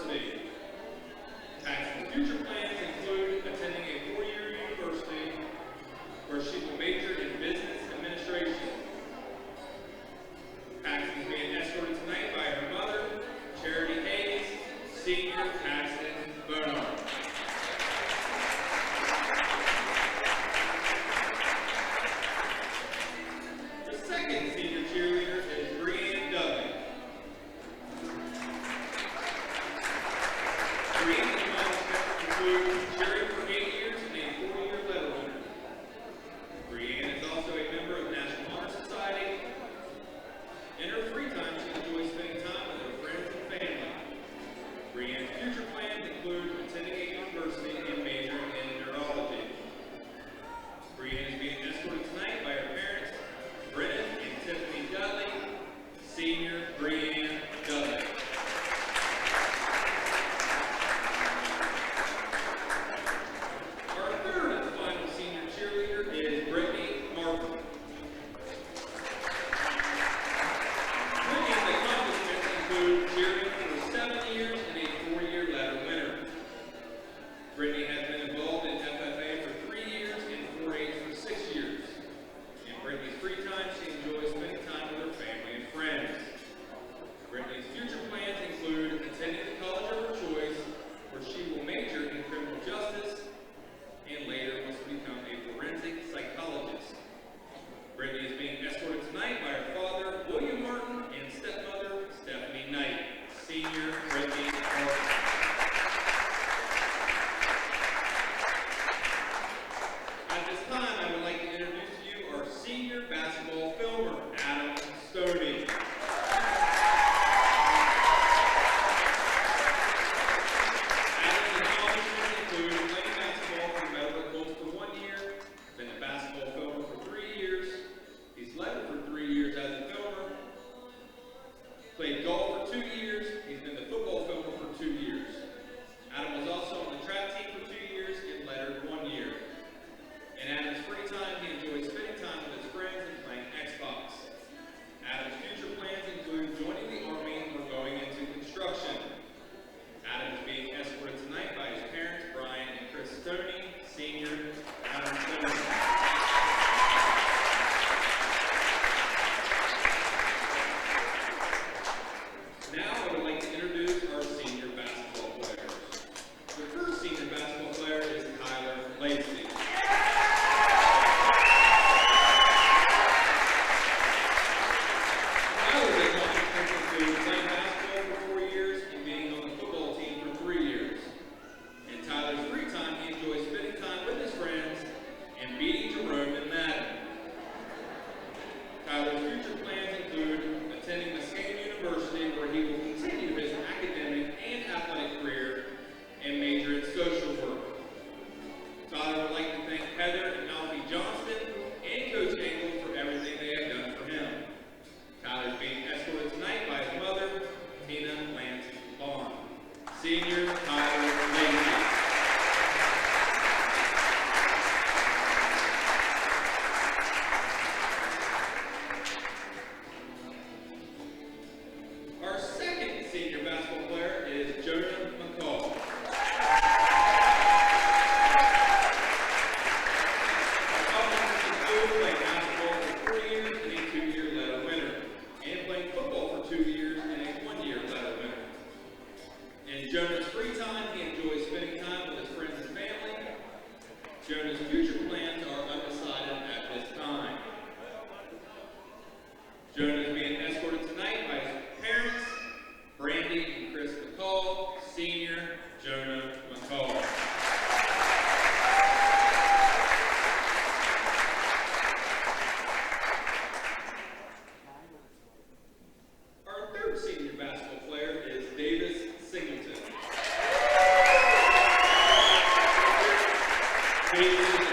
University. Paxton's future plans include attending a 4-year university where she will major in business administration. Paxton is being escorted tonight by her mother, Charity Hayes, Senior Paxton Bonar. The second senior cheerleader is Brianne Dudley. Brianne's milestones include cheering for 8 years and a 4-year letter winner. Brianne is also a member of the National Honor Society. In her free time, she enjoys spending time with her friends and family. Brianne's future plans include attending a university and majoring in neurology. Brianne is being escorted tonight by her parents, Brennan and Tiffany Dudley, Senior Brianne Dudley. Our third and final senior cheerleader is Brittany Martin. Brittany's accomplishments include cheering for 7 years and a 4-year ladder winner. Brittany has been involved in FFA for 3 years and 4-H for 6 years. In Brittany's free time, she enjoys spending time with her family and friends. Brittany's future plans include attending the college of her choice, where she will major in criminal justice and later wants to become a forensic psychologist. Brittany is being escorted tonight by her father, William Martin, and stepmother, Stephanie Knight. Senior Brittany Martin. At this time, I would like to introduce to you our senior basketball filmer, Adam Stoney. Adam's accomplishments include playing basketball for the Meadowbrook Colts for 1 year, been a basketball filmer for 3 years, he's led for 3 years as a filmer, played golf for 2 years, he's been the football filmer for 2 years. Adam was also on the track team for 2 years and lettered 1 year. In Adam's free time, he enjoys spending time with his friends and playing Xbox. Adam's future plans include joining the Army or going into construction. Adam is being escorted tonight by his parents, Brian and Chris Stoney, Senior Adam Stoney. Now I would like to introduce our senior basketball players. The first senior basketball player is Tyler Lacey. Tyler's accomplishments include playing basketball for 4 years and being on the football team for 3 years. In Tyler's free time, he enjoys spending time with his friends and beating Jerome in Madden. Tyler's future plans include attending Lexington University, where he will continue his academic and athletic career and major in social work. Tyler would like to thank Heather and Alfie Johnston and Coach Engel for everything they have done for him. Tyler is being escorted tonight by his mother, Tina Lance Bond. Senior Tyler Lacey. Our second senior basketball player is Jonah McCall. Accomplishments include playing basketball for 3 years and a 2-year letter winner, and playing football for 2 years and a 1-year letter winner. In Jonah's free time, he enjoys spending time with his friends and family. Jonah's future plans are undecided at this time. Jonah is being escorted tonight by his parents, Brandy and Chris McCall, Senior Jonah McCall. Our third senior basketball player is Davis Singleton. Davis is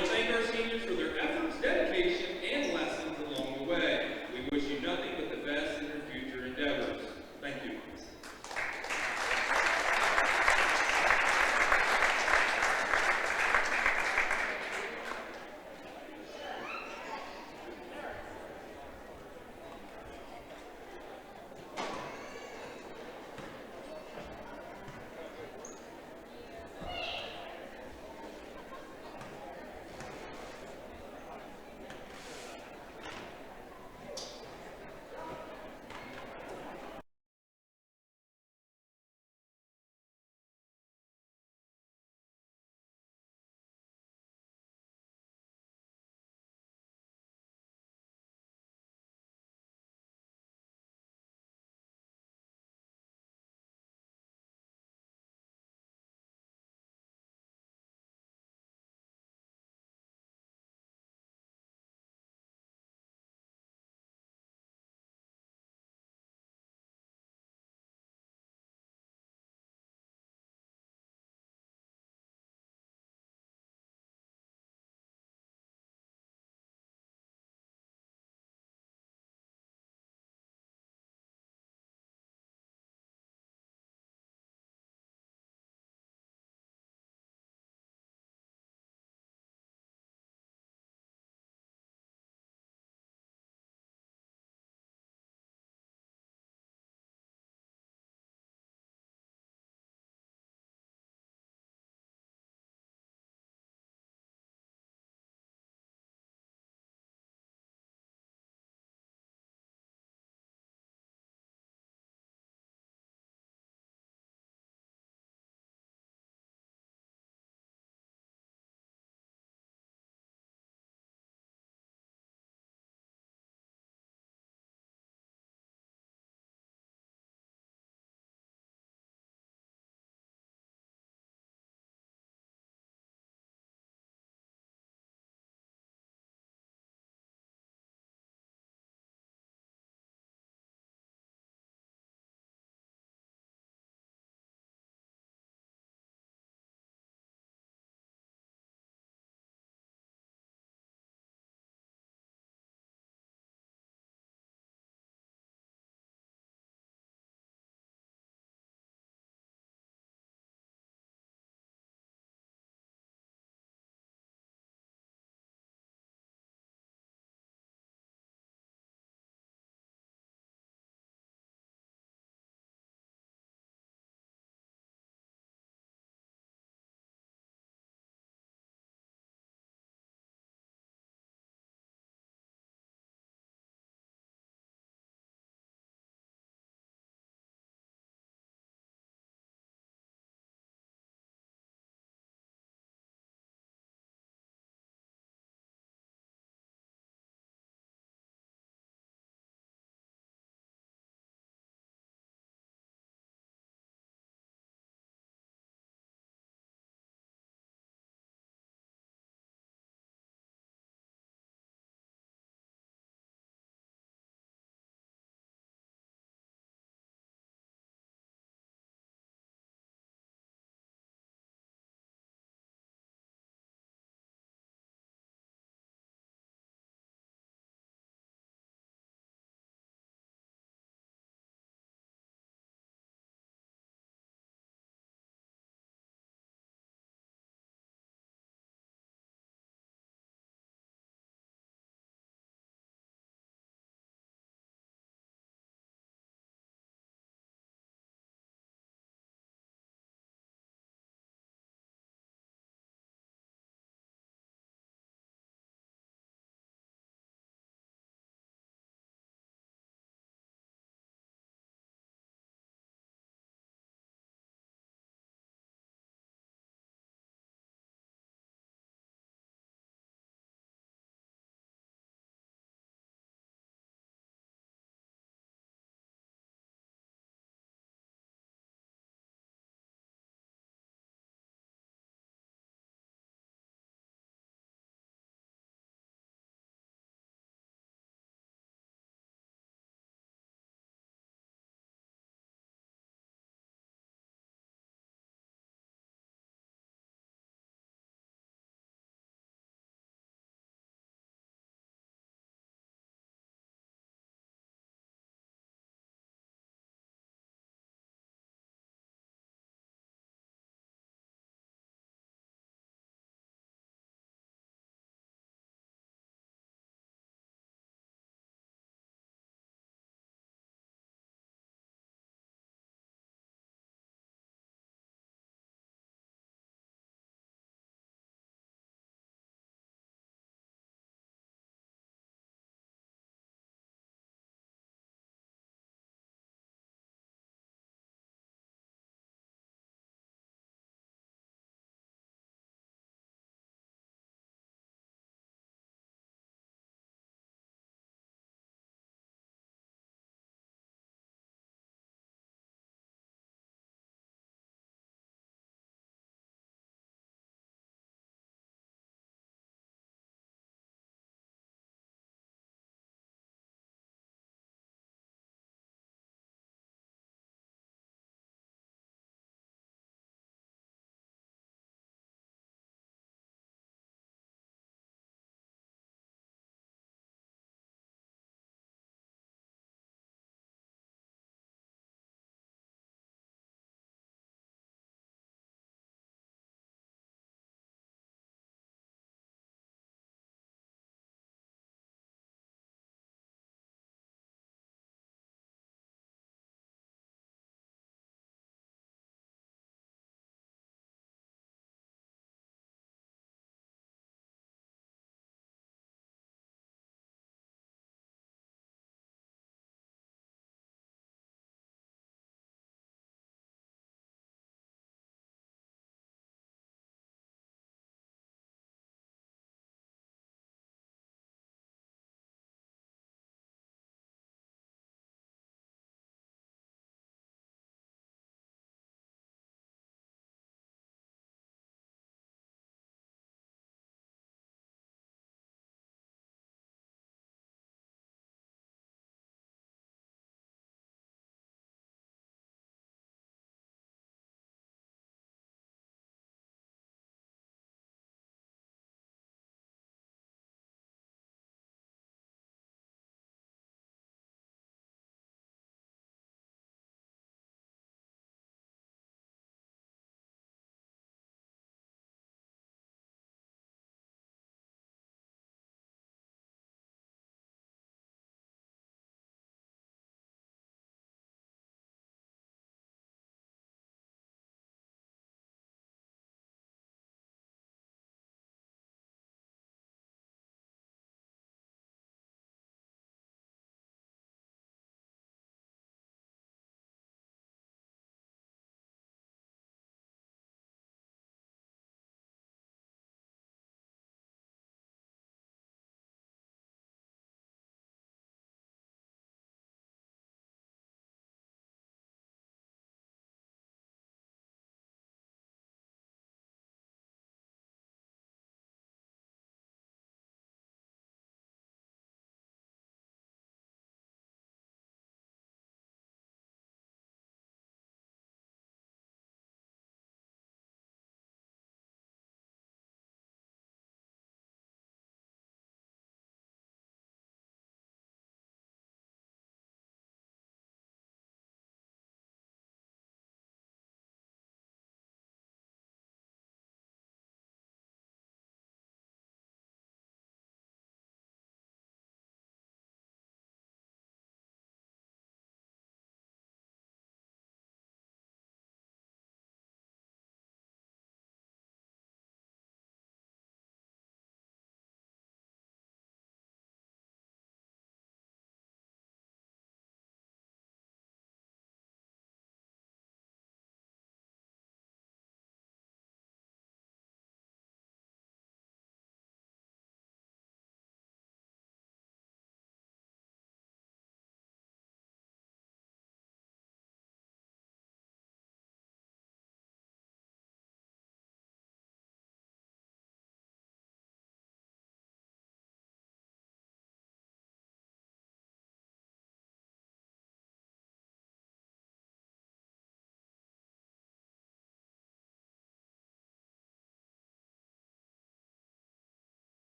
to thank our seniors for their efforts, dedication, and lessons along the way. We wish you nothing but the best in your future endeavors. Thank you.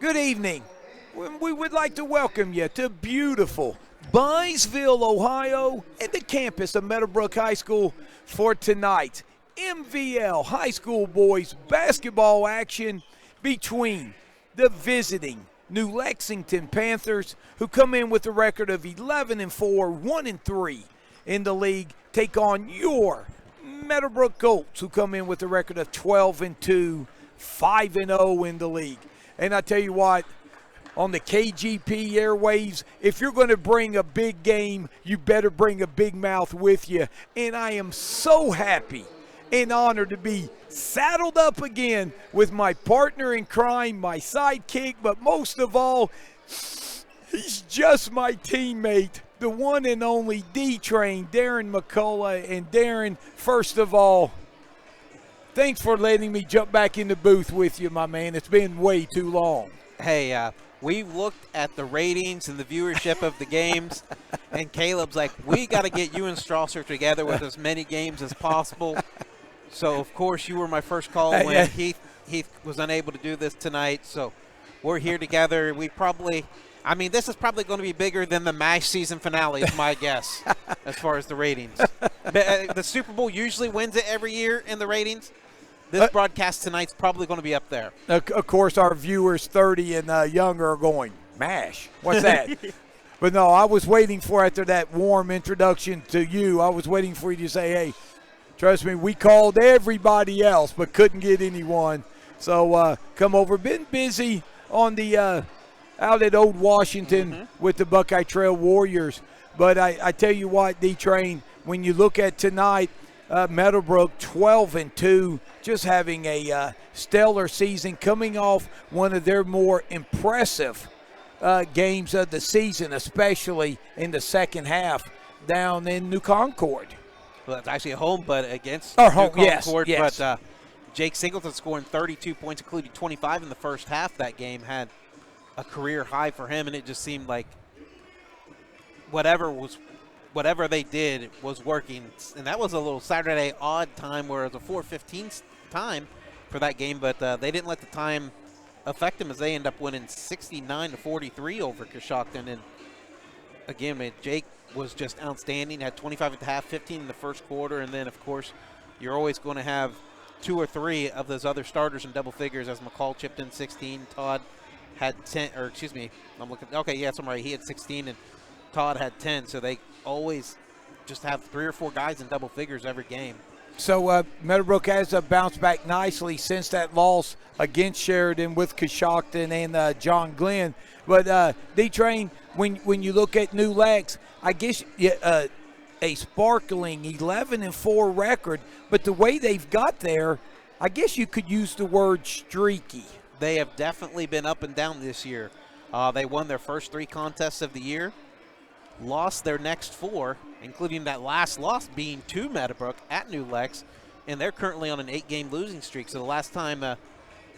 Good evening. We would like to welcome you to beautiful Byesville, Ohio, and the campus of Meadowbrook High School for tonight. MVL High School boys basketball action between the visiting New Lexington Panthers, who come in with a record of 11-4, 1-3 in the league, take on your Meadowbrook Colts, who come in with a record of 12-2, 5-0 in the league. And I tell you what, on the KGP airwaves, if you're going to bring a big game, you better bring a big mouth with you. And I am so happy and honored to be saddled up again with my partner in crime, my sidekick, but most of all, he's just my teammate, the one and only D-Train, Darren McCullough. And Darren, first of all, thanks for letting me jump back in the booth with you, my man. It's been way too long. Hey, we've looked at the ratings and the viewership of the games, and Caleb's like, we got to get you and Strasser together with as many games as possible. So, of course, you were my first call when Heath was unable to do this tonight. So we're here together. This is probably going to be bigger than the MASH season finale is my guess as far as the ratings. The Super Bowl usually wins it every year in the ratings. This broadcast tonight's probably going to be up there. Of course, our viewers 30 and younger are going, MASH, what's that? But no, I was waiting for, after that warm introduction to you, I was waiting for you to say, hey, trust me, we called everybody else but couldn't get anyone. So come over. Been busy on the out at Old Washington with the Buckeye Trail Warriors. But I tell you what, D-Train, when you look at tonight, Meadowbrook 12-2, just having a stellar season, coming off one of their more impressive games of the season, especially in the second half down in New Concord. Well, it's actually a home, but against New Concord. Yes. But Jake Singleton scoring 32 points, including 25 in the first half. That game had a career high for him, and it just seemed like whatever they did was working. And that was a little Saturday odd time where it was a 4:15 time for that game, but they didn't let the time affect them as they end up winning 69-43 over Coshocton. And again, Jake was just outstanding, had 25 at the half, 15 in the first quarter, and then, of course, you're always going to have two or three of those other starters in double figures, as McCall chipped in 16, Todd had 10, or excuse me, I'm looking, okay, yes, I'm right, he had 16, and Todd had 10, so they always just have 3 or 4 guys in double figures every game. So Meadowbrook has bounced back nicely since that loss against Sheridan with Coshocton and John Glenn. But D-Train, when you look at New Lex, I guess a sparkling 11-4 record, but the way they've got there, I guess you could use the word streaky. They have definitely been up and down this year. They won their first 3 contests of the year, lost their next 4, including that last loss being to Meadowbrook at New Lex, and they're currently on an 8-game losing streak. So the last time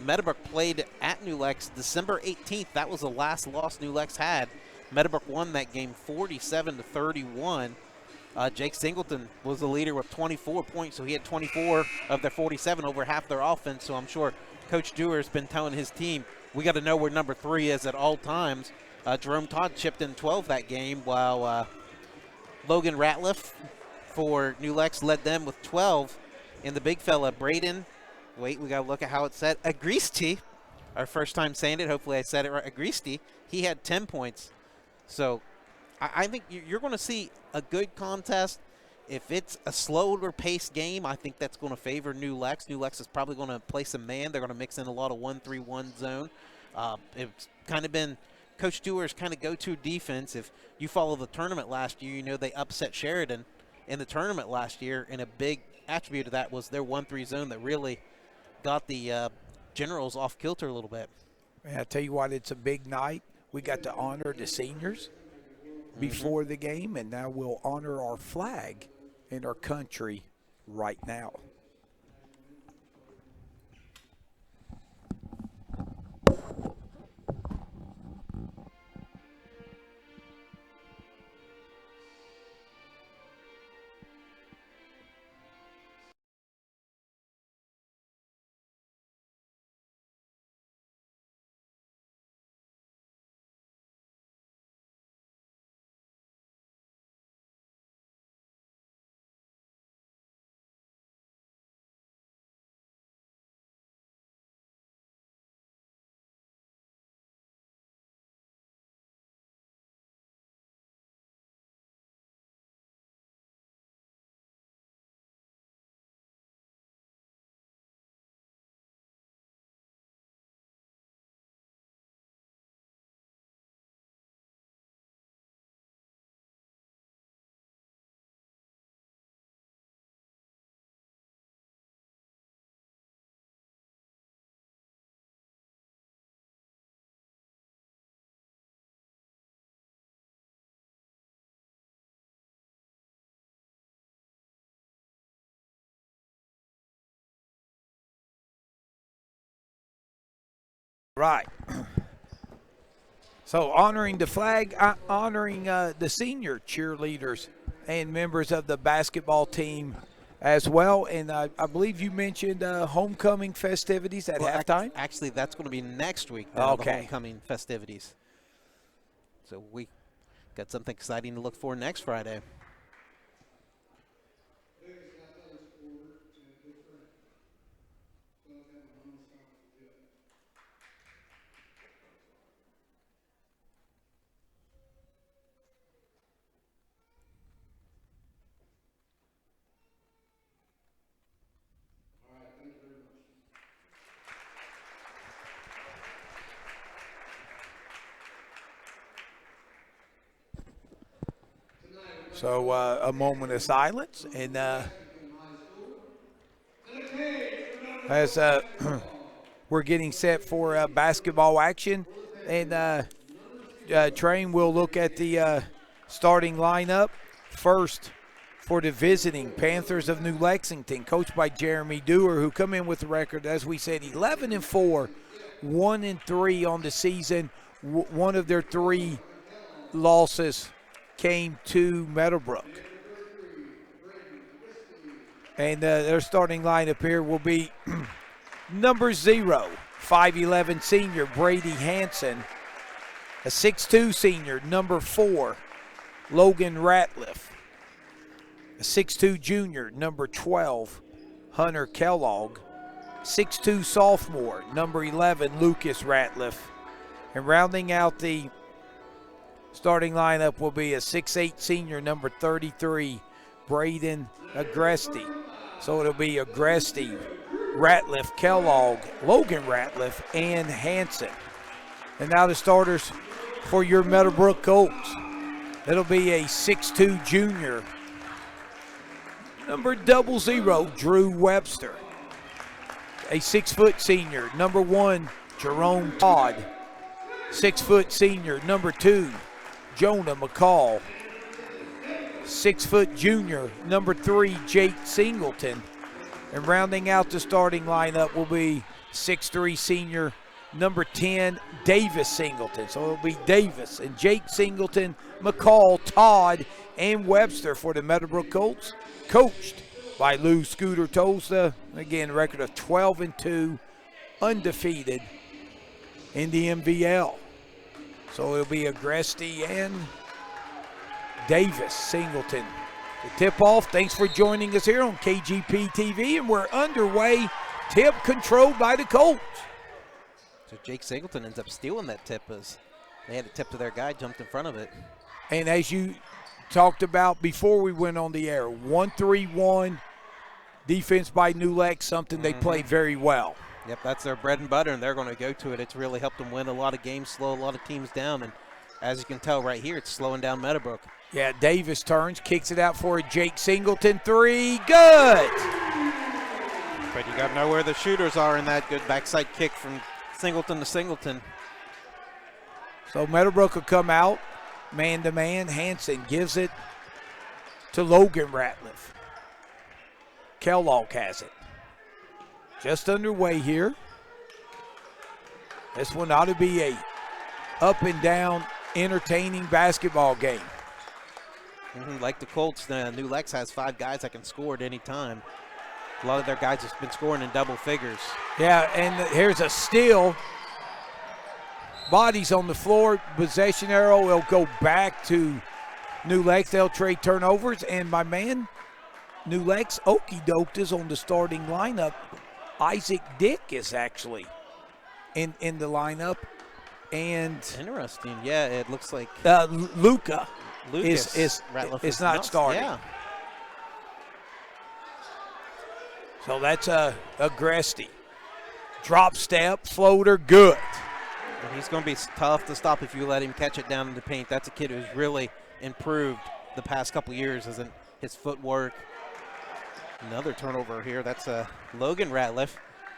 Meadowbrook played at New Lex, December 18th, that was the last loss New Lex had. Meadowbrook won that game 47-31. Jake Singleton was the leader with 24 points, so he had 24 of their 47, over half their offense. So I'm sure Coach Dewar's been telling his team, we got to know where number 3 is at all times. Jerome Todd chipped in 12 that game, while Logan Ratliff for New Lex led them with 12. And the big fella, Braden, we got to look at how it's said, Agristi, our first time saying it, hopefully I said it right, Agristi, he had 10 points. So I think you're going to see a good contest. If it's a slower-paced game, I think that's going to favor New Lex. New Lex is probably going to play some man. They're going to mix in a lot of 1-3-1 zone. It's kind of been Coach Dewar's kind of go-to defense. If you follow the tournament last year, you know they upset Sheridan in the tournament last year, and a big attribute of that was their 1-3 zone that really got the Generals off kilter a little bit. Man, I tell you what, it's a big night. We got to honor the seniors before the game, and now we'll honor our flag and our country right now. Right. So honoring the flag, honoring the senior cheerleaders and members of the basketball team as well. And I believe you mentioned homecoming festivities at halftime. Actually, that's going to be next week, the homecoming festivities. So we got something exciting to look for next Friday. So a moment of silence, and as we're getting set for basketball action, and Train will look at the starting lineup. First, for the visiting Panthers of New Lexington, coached by Jeremy Dewar, who come in with the record, as we said, 11-4, 1-3 on the season. One of their 3 losses came to Meadowbrook. And their starting lineup here will be number 0, 5'11 senior Brady Hanson, a 6'2 senior, number 4, Logan Ratliff, a 6'2 junior, number 12, Hunter Kellogg, 6'2 sophomore, number 11, Lucas Ratliff, and rounding out the starting lineup will be a 6'8 senior, number 33, Braden Agresti. So it'll be Agresti, Ratliff, Kellogg, Logan Ratliff, and Hanson. And now the starters for your Meadowbrook Colts. It'll be a 6'2 junior, number 00, Drew Webster. A 6' senior, number 1, Jerome Todd. 6' senior, number 2, Jonah McCall. 6' junior, number 3, Jake Singleton. And rounding out the starting lineup will be 6'3 senior, number 10, Davis Singleton. So it'll be Davis and Jake Singleton, McCall, Todd, and Webster for the Meadowbrook Colts, coached by Lou Scooter Tosta. Again, record of 12-2, undefeated in the MVL. So it'll be Agresti and Davis Singleton. The tip-off, thanks for joining us here on KGP TV, and we're underway. Tip controlled by the Colts. So Jake Singleton ends up stealing that tip as they had a tip to their guy, jumped in front of it. And as you talked about before we went on the air, 1-3-1 defense by New Lex, something they play very well. Yep, that's their bread and butter, and they're going to go to it. It's really helped them win a lot of games, slow a lot of teams down, and as you can tell right here, it's slowing down Meadowbrook. Yeah, Davis turns, kicks it out for Jake Singleton. 3, good! But you got to know where the shooters are in that good backside kick from Singleton to Singleton. So Meadowbrook will come out, man-to-man. Hanson gives it to Logan Ratliff. Kellogg has it. Just underway here. This one ought to be a up and down, entertaining basketball game. Like the Colts, New Lex has 5 guys that can score at any time. A lot of their guys have been scoring in double figures. Yeah, and here's a steal. Bodies on the floor. Possession arrow will go back to New Lex. They'll trade turnovers, and my man, New Lex, okey-doked, is on the starting lineup. Isaac Dick is actually in the lineup. And interesting. Yeah, it looks like Lucas is not starting. Yeah. So that's Agresti. Drop step, floater, good. And he's going to be tough to stop if you let him catch it down in the paint. That's a kid who's really improved the past couple of years, isn't his footwork. Another turnover here. That's Logan Ratliff.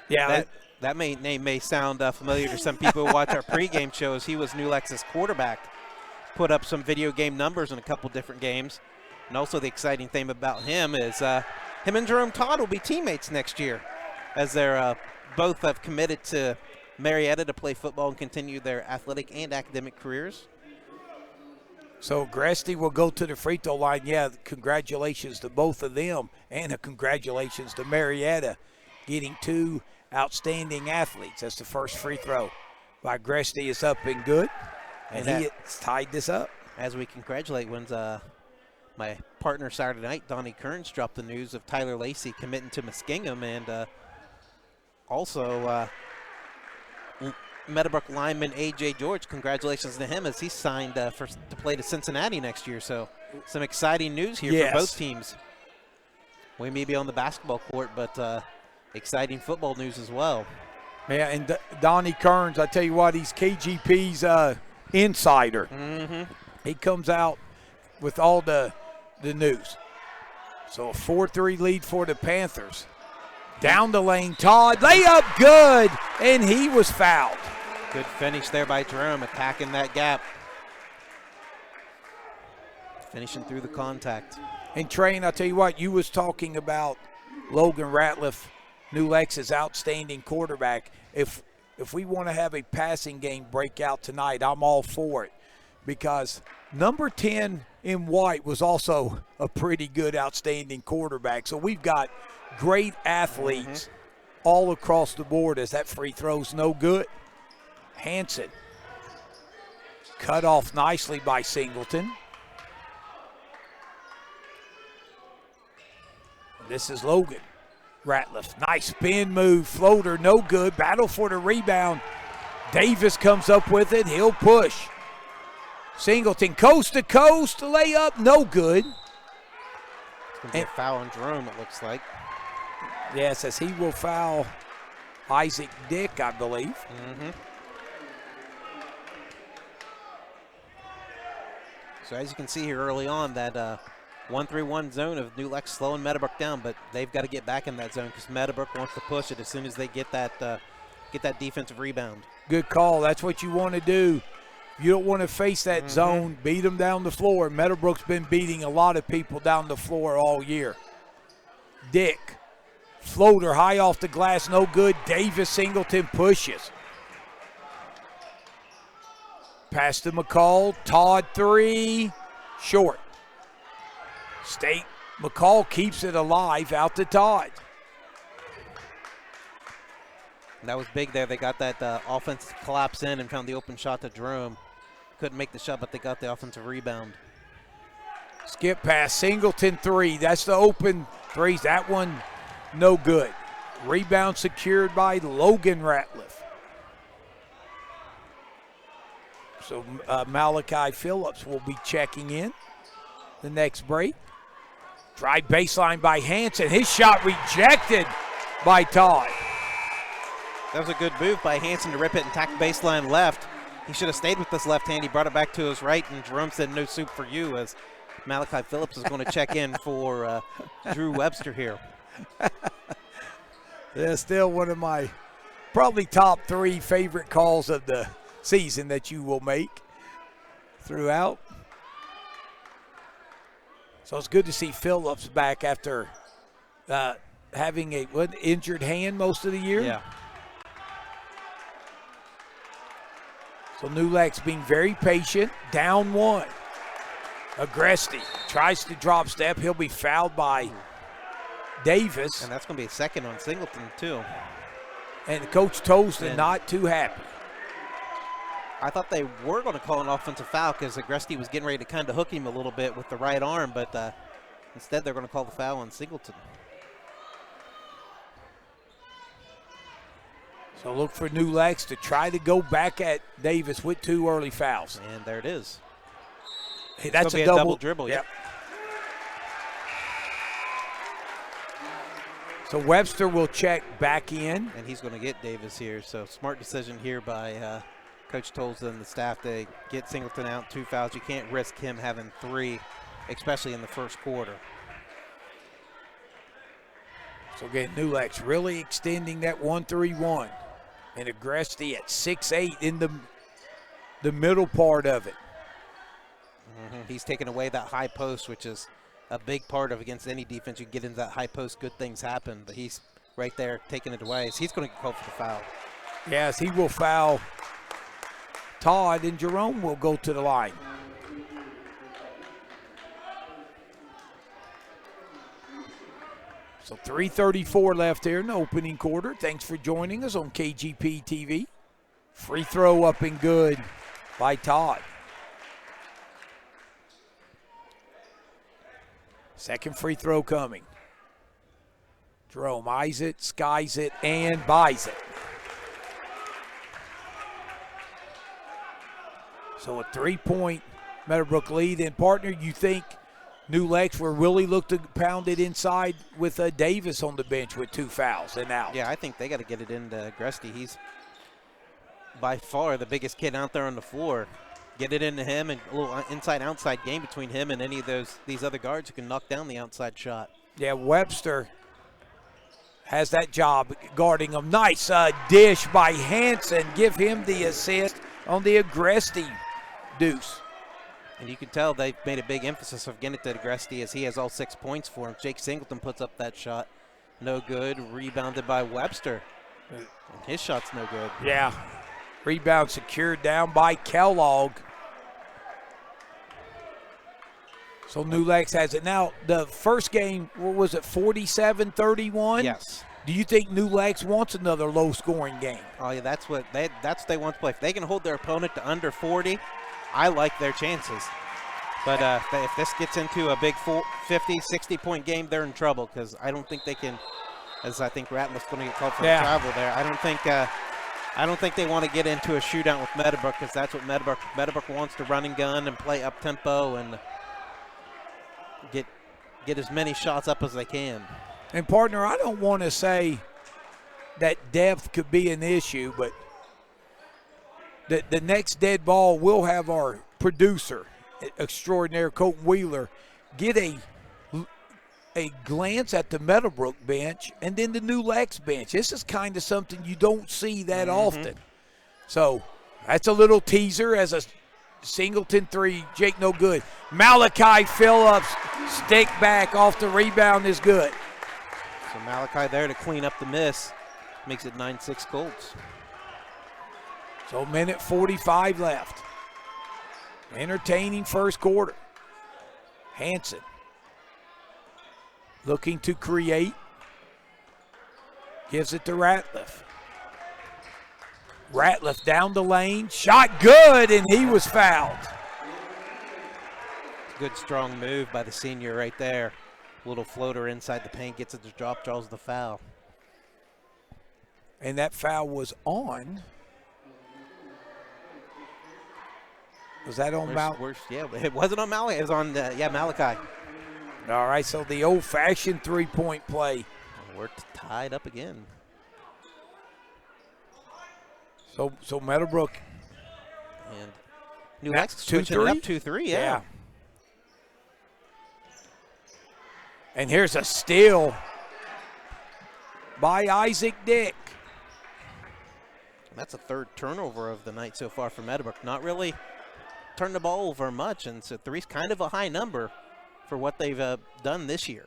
Yeah. That name may sound familiar to some people who watch our pregame shows. He was New Lex's quarterback. Put up some video game numbers in a couple different games. And also the exciting thing about him is him and Jerome Todd will be teammates next year, as they're both have committed to Marietta to play football and continue their athletic and academic careers. So Gresty will go to the free throw line. Yeah, congratulations to both of them, and a congratulations to Marietta getting 2 outstanding athletes. That's the first free throw by Gresty is up and good, and he has tied this up. As we congratulate when's my partner Saturday night, Donnie Kearns, dropped the news of Tyler Lacey committing to Muskingum, and also Meadowbrook lineman A.J. George, congratulations to him as he signed to play to Cincinnati next year. So some exciting news here for both teams. We may be on the basketball court, but exciting football news as well. Yeah, and Donnie Kearns, I tell you what, he's KGP's insider. He comes out with all the news. So a 4-3 lead for the Panthers. Down the lane, Todd, layup good, and he was fouled. Good finish there by Jerome, attacking that gap. Finishing through the contact. And Train, I'll tell you what, you was talking about Logan Ratliff, New Lex's outstanding quarterback. If we want to have a passing game breakout tonight, I'm all for it. Because number 10 in white was also a pretty good, outstanding quarterback. So we've got great athletes all across the board as that free throw's no good. Hanson cut off nicely by Singleton. This is Logan Ratliff. Nice spin move, floater, no good. Battle for the rebound. Davis comes up with it. He'll push. Singleton coast to coast, layup, no good. It's going to be a foul on Jerome, it looks like. Yes, as he will foul Isaac Dick, I believe. So as you can see here early on, that 1-3-1 zone of New Lex slowing Meadowbrook down, but they've got to get back in that zone because Meadowbrook wants to push it as soon as they get that defensive rebound. Good call. That's what you want to do. You don't want to face that zone, beat them down the floor. Meadowbrook's been beating a lot of people down the floor all year. Dick, floater high off the glass, no good. Davis Singleton pushes. Pass to McCall. Todd 3, short. McCall keeps it alive out to Todd. And that was big there. They got that offense collapse in and found the open shot to Jerome. Couldn't make the shot, but they got the offensive rebound. Skip pass, Singleton 3. That's the open threes. That one, no good. Rebound secured by Logan Ratliff. So Malachi Phillips will be checking in the next break. Drive baseline by Hanson. His shot rejected by Todd. That was a good move by Hanson to rip it and tack baseline left. He should have stayed with this left hand. He brought it back to his right, and Jerome said no soup for you as Malachi Phillips is going to check in for Drew Webster here. Yeah, still one of my probably top 3 favorite calls of the season that you will make throughout. So it's good to see Phillips back after having a injured hand most of the year. Yeah. So New Lex being very patient, down 1. Agresti tries to drop step. He'll be fouled by Davis. And that's going to be a second on Singleton, too. And Coach Tolston not too happy. I thought they were going to call an offensive foul because Agresti was getting ready to kind of hook him a little bit with the right arm, but instead they're going to call the foul on Singleton. So look for New Lex to try to go back at Davis with 2 early fouls. And there it is. Hey, that's a double dribble. Yep. So Webster will check back in. And he's going to get Davis here. So smart decision here by Coach Tolston and the staff to get Singleton out 2 fouls. You can't risk him having 3, especially in the first quarter. So again, New Lex really extending that 1-3-1. And Agresti at 6'8" in the middle part of it. He's taken away that high post, which is a big part of against any defense. You can get into that high post, good things happen. But he's right there taking it away. So he's going to get called for the foul. Yes, he will foul Todd, and Jerome will go to the line. So 3:34 left here in the opening quarter. Thanks for joining us on KGP TV. Free throw up and good by Todd. Second free throw coming. Jerome eyes it, skies it, and buys it. So a 3-point Meadowbrook lead. And partner, you think New Lex will really look to pound it inside with Davis on the bench with 2 fouls and out? Yeah, I think they got to get it into Gresty. He's by far the biggest kid out there on the floor. Get it into him, and a little inside-outside game between him and any of these other guards who can knock down the outside shot. Yeah, Webster has that job guarding him. Nice dish by Hanson. Give him the assist on the Agresti deuce. And you can tell they've made a big emphasis of getting it to Agresti as he has all 6 points for him. Jake Singleton puts up that shot. No good. Rebounded by Webster. And his shot's no good. Yeah. Rebound secured down by Kellogg. So New Lex has it. Now, the first game, what was it, 47-31? Yes. Do you think New Lex wants another low-scoring game? Oh, yeah, that's what they want to play. If they can hold their opponent to under 40, I like their chances. But if this gets into a big 50, 60-point game, they're in trouble because I don't think they can, as I think Ratliff's going to get called for travel there. I don't think they want to get into a shootout with Meadowbrook because that's what Meadowbrook wants to run and gun and play up-tempo and get as many shots up as they can. And, partner, I don't want to say that depth could be an issue, but the next dead ball will have our producer extraordinaire, Colton Wheeler, get a glance at the Meadowbrook bench and then the New Lex bench. This is kind of something you don't see that often. So that's a little teaser as a Singleton 3, Jake no good. Malachi Phillips, stick back off the rebound is good. So Malachi there to clean up the miss. Makes it 9-6 Colts. So minute 45 left. Entertaining first quarter. Hanson looking to create. Gives it to Ratliff. Ratliff down the lane. Shot good, and he was fouled. Good strong move by the senior right there. Little floater inside the paint, gets it to drop, draws the foul. And that foul was on. Was that on Malachi? Yeah, it wasn't on Malachi. It was on, Malachi. All right, so the old-fashioned three-point play. We're tied up again. So Meadowbrook. And New Lex switching it up 2-3, yeah. And here's a steal by Isaac Dick. That's a third turnover of the night so far for Meadowbrook. Not really turned the ball over much, and so 3's kind of a high number for what they've done this year.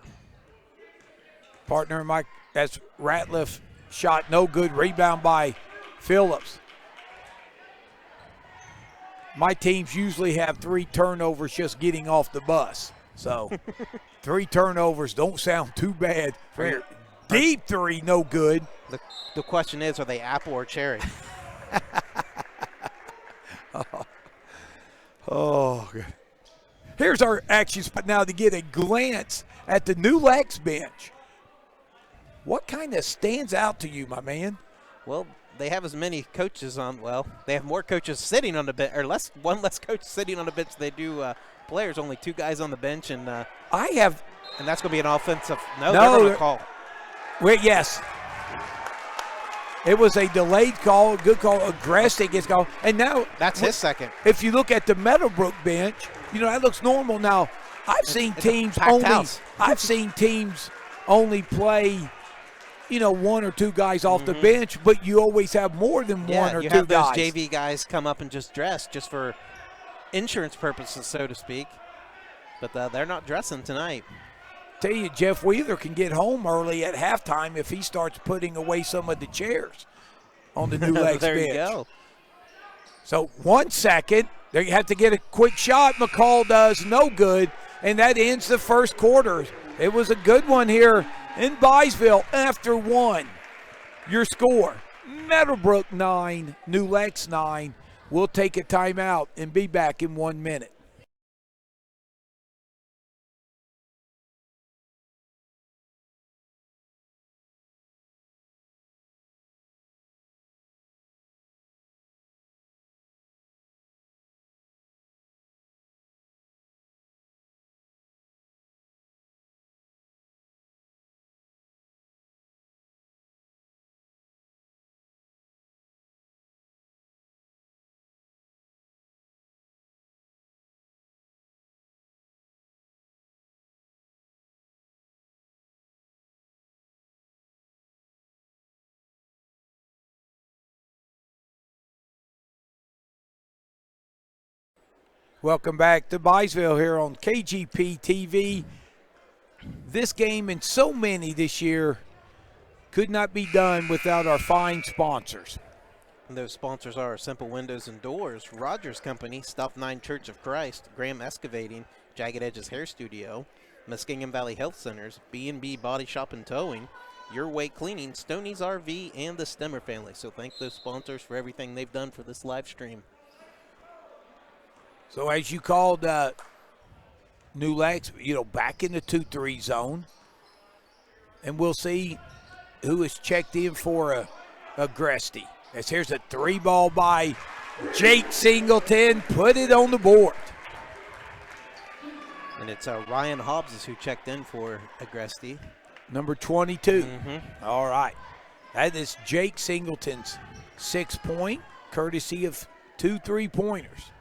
Partner Mike, that's Ratliff shot no good. Rebound by Phillips. My teams usually have 3 turnovers just getting off the bus. So 3 turnovers don't sound too bad. Deep 3, no good. The question is, are they apple or cherry? Oh, good. Here's our action spot now to get a glance at the New Lex bench. What kind of stands out to you, my man? Well, they have as many coaches on. Well, they have more coaches sitting on the bench, or one less coach sitting on the bench. They do players. Only 2 guys on the bench, and and that's going to be an offensive. No, they're going to call. Wait, yes. It was a delayed call, a good call. Agresti gets called, and now that's his second. If you look at the Meadowbrook bench, that looks normal. Now, I've seen teams only play, 1 or 2 guys off the bench, but you always have more than 1 or 2 guys. You have those JV guys come up and just dress just for insurance purposes, so to speak. But they're not dressing tonight. Tell you, Jeff Wheeler can get home early at halftime if he starts putting away some of the chairs. on the New Legs there bench. you go. So 1 second. They have to get a quick shot. McCall does no good, and that ends the first quarter. It was a good one here in Byesville after one. Your score, Meadowbrook 9, New Lex 9. We'll take a timeout and be back in 1 minute. Welcome back to Byesville here on KGP TV. This game and so many this year could not be done without our fine sponsors. And those sponsors are Simple Windows and Doors, Rogers Company, Stop 9 Church of Christ, Graham Excavating, Jagged Edges Hair Studio, Muskingum Valley Health Centers, B&B Body Shop and Towing, Your Way Cleaning, Stoney's RV, and the Stemmer family. So thank those sponsors for everything they've done for this live stream. So as you called New Lex, back in the 2-3 zone. And we'll see who is checked in for a Gresty. As here's a 3-ball by Jake Singleton. Put it on the board. And it's Ryan Hobbs is who checked in for Agresti. Number 22. Mm-hmm. All right. That is Jake Singleton's 6-point, courtesy of 2 3-pointers.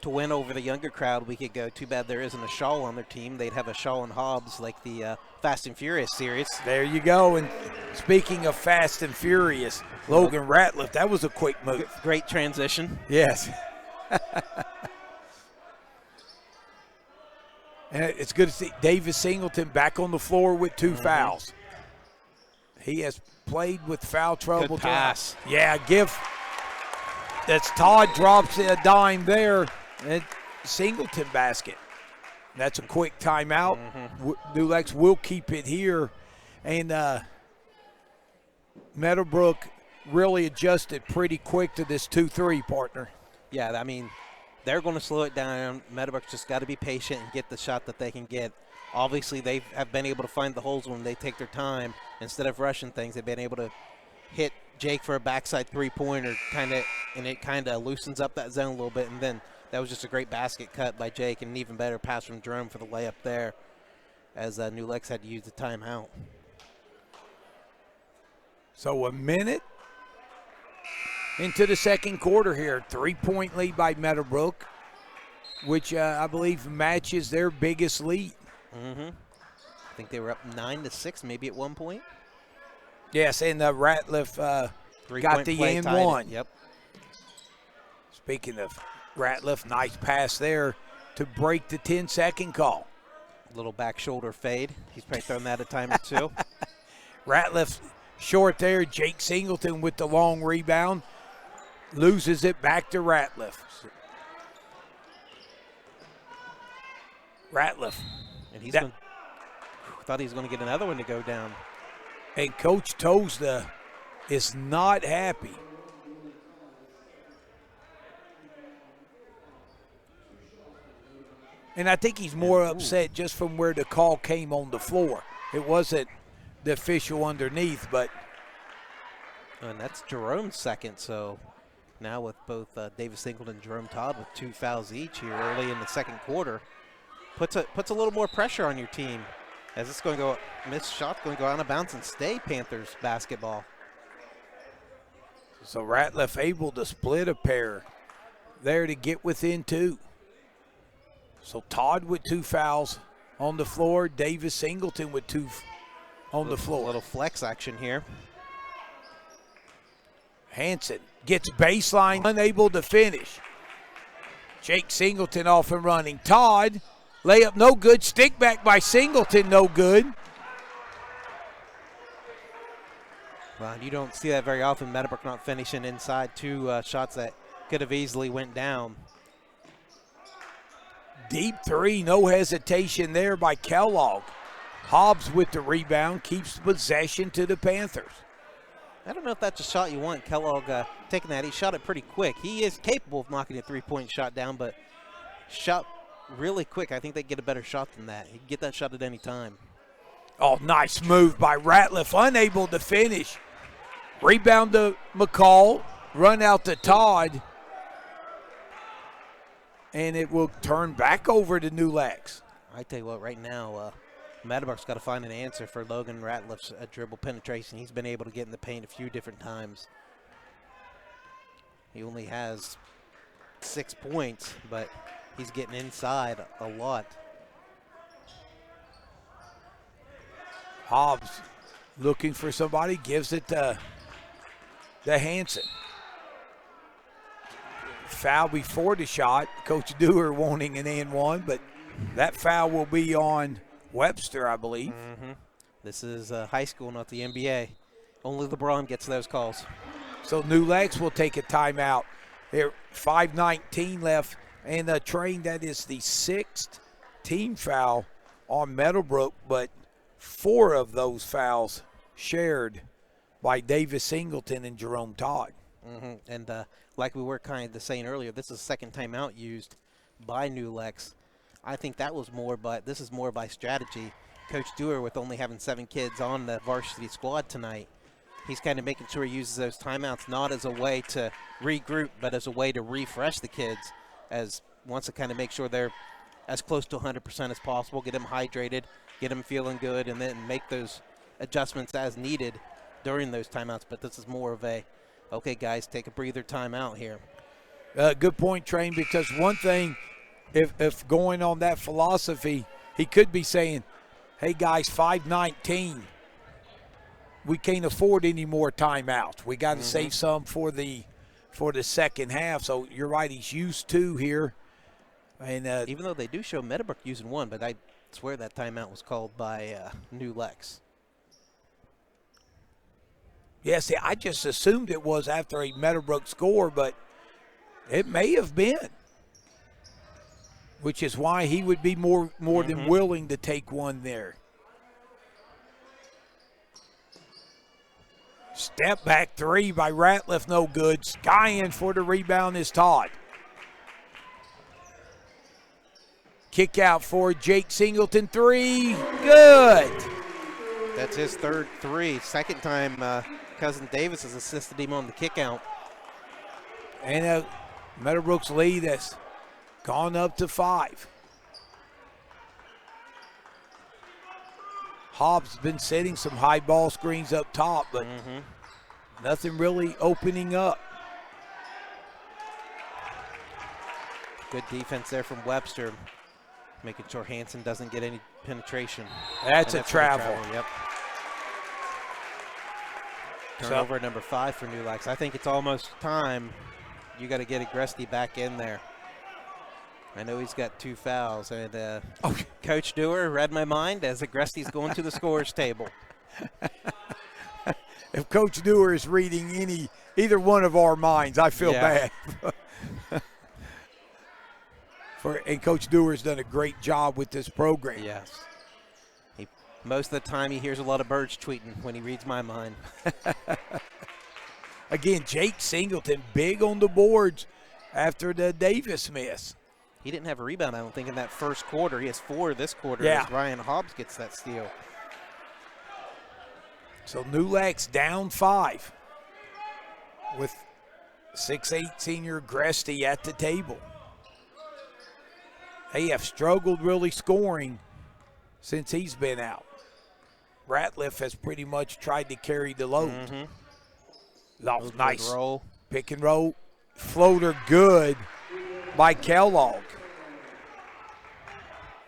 To win over the younger crowd, we could go. Too bad there isn't a Shaw on their team. They'd have a Shaw and Hobbs like the Fast and Furious series. There you go. And speaking of Fast and Furious, Logan Ratliff, that was a quick move. Great transition. Yes. And it's good to see Davis Singleton back on the floor with 2 fouls. He has played with foul trouble. Good pass. Yeah, that's Todd drops a dime there. And Singleton basket. That's a quick timeout. New Lex will keep it here. And Meadowbrook really adjusted pretty quick to this 2-3 partner. Yeah, I mean, they're going to slow it down. Meadowbrook's just got to be patient and get the shot that they can get. Obviously, they have been able to find the holes when they take their time. Instead of rushing things, they've been able to hit Jake for a backside 3-pointer, and it kind of loosens up that zone a little bit. And then that was just a great basket cut by Jake, and an even better pass from Jerome for the layup there, as New Lex had to use the timeout. So a minute into the second quarter here. 3-point lead by Meadowbrook, which I believe matches their biggest lead. I think they were up 9-6 maybe at one point. Yes, and Ratliff got the and one. Yep. Speaking of Ratliff, nice pass there to break the 10-second call. Little back shoulder fade. He's probably thrown that a time or two. Ratliff short there. Jake Singleton with the long rebound. Loses it back to Ratliff. Ratliff. And he's thought he was going to get another one to go down. And Coach Tosda is not happy. And I think he's more upset just from where the call came on the floor. It wasn't the official underneath, but. And that's Jerome's second, so now with both Davis Singleton and Jerome Todd with 2 fouls each here early in the second quarter, puts a little more pressure on your team. As it's going to go, missed shot going to go out of bounds and stay Panthers basketball. So Ratliff able to split a pair there to get within 2. So Todd with 2 fouls on the floor. Davis Singleton with 2 on the floor. A little flex action here. Hanson gets baseline, unable to finish. Jake Singleton off and running. Todd, layup no good. Stick back by Singleton, no good. Well, you don't see that very often. Meadowbrook not finishing inside two shots that could have easily went down. Deep three, no hesitation there by Kellogg. Hobbs with the rebound, keeps possession to the Panthers. I don't know if that's a shot you want. Kellogg taking that. He shot it pretty quick. He is capable of knocking a three-point shot down, but shot really quick. I think they get a better shot than that. He can get that shot at any time. Oh, nice move by Ratliff, unable to finish. Rebound to McCall, run out to Todd, and it will turn back over to New Lex. I tell you what, right now, Meadowbrook's got to find an answer for Logan Ratliff's dribble penetration. He's been able to get in the paint a few different times. He only has 6 points, but he's getting inside a lot. Hobbs looking for somebody, gives it to Hansen. Foul before the shot. Coach Dewar wanting an and one, but that foul will be on Webster, I believe. This is high school, not the NBA. Only LeBron gets those calls. So New Lex will take a timeout. There, 5:19 left, and Train, that is the 6th team foul on Meadowbrook, but 4 of those fouls shared by Davis Singleton and Jerome Todd. And like we were kind of saying earlier, this is the second timeout used by New Lex. I think that was more, but this is more by strategy. Coach Dewar, with only having 7 kids on the varsity squad tonight, he's kind of making sure he uses those timeouts not as a way to regroup, but as a way to refresh the kids, as wants to kind of make sure they're as close to 100% as possible, get them hydrated, get them feeling good, and then make those adjustments as needed during those timeouts. But this is more of a, okay, guys, take a breather timeout here. Good point, Train, because one thing, if going on that philosophy, he could be saying, hey, guys, 5:19, we can't afford any more timeouts. We got to save some for the second half. So you're right, he's used 2 here. And even though they do show Meadowbrook using 1, but I swear that timeout was called by New Lex. yeah, see, I just assumed it was after a Meadowbrook score, but it may have been, which is why he would be more than willing to take one there. Step back 3 by Ratliff, no good. Skying for the rebound is Todd. Kick out for Jake Singleton, 3, good. That's his third 3. Second time Cousin Davis has assisted him on the kick out. And Meadowbrook's lead has gone up to 5. Hobbs has been setting some high ball screens up top, but nothing really opening up. Good defense there from Webster, making sure Hansen doesn't get any penetration. That's a travel. Yep. Turnover number 5 for New Lex. I think it's almost time. You got to get Agresti back in there. I know he's got 2 fouls, and Coach Dewar read my mind as Agresti's going to the scores table. If Coach Dewar is reading either one of our minds, I feel bad. And Coach Dewar's done a great job with this program. Yes. Most of the time he hears a lot of birds tweeting when he reads my mind. Again, Jake Singleton big on the boards after the Davis miss. He didn't have a rebound, I don't think, in that first quarter. He has 4 this quarter as Ryan Hobbs gets that steal. So New Lex down 5 with 6'8" senior Agresti at the table. They have struggled really scoring since he's been out. Ratliff has pretty much tried to carry the load. That was nice. Roll. Pick and roll. Floater good by Kellogg.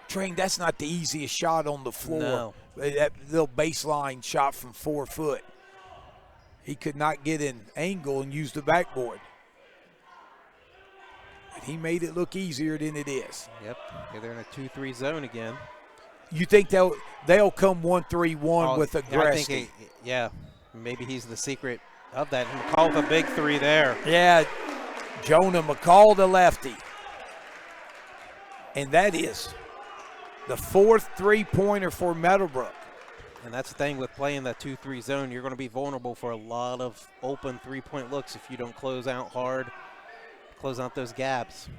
Train, that's not the easiest shot on the floor. No. That little baseline shot from 4 foot. He could not get an angle and use the backboard. But he made it look easier than it is. Yep, they're in a 2-3 zone again. You think they'll come 1-3-1 with Agresti? I think Maybe he's the secret of that. And McCall with a big three there. Yeah, Jonah McCall, the lefty. And that is the 4th three-pointer for Meadowbrook. And that's the thing with playing that 2-3 zone. You're going to be vulnerable for a lot of open three-point looks if you don't close out hard, close out those gaps.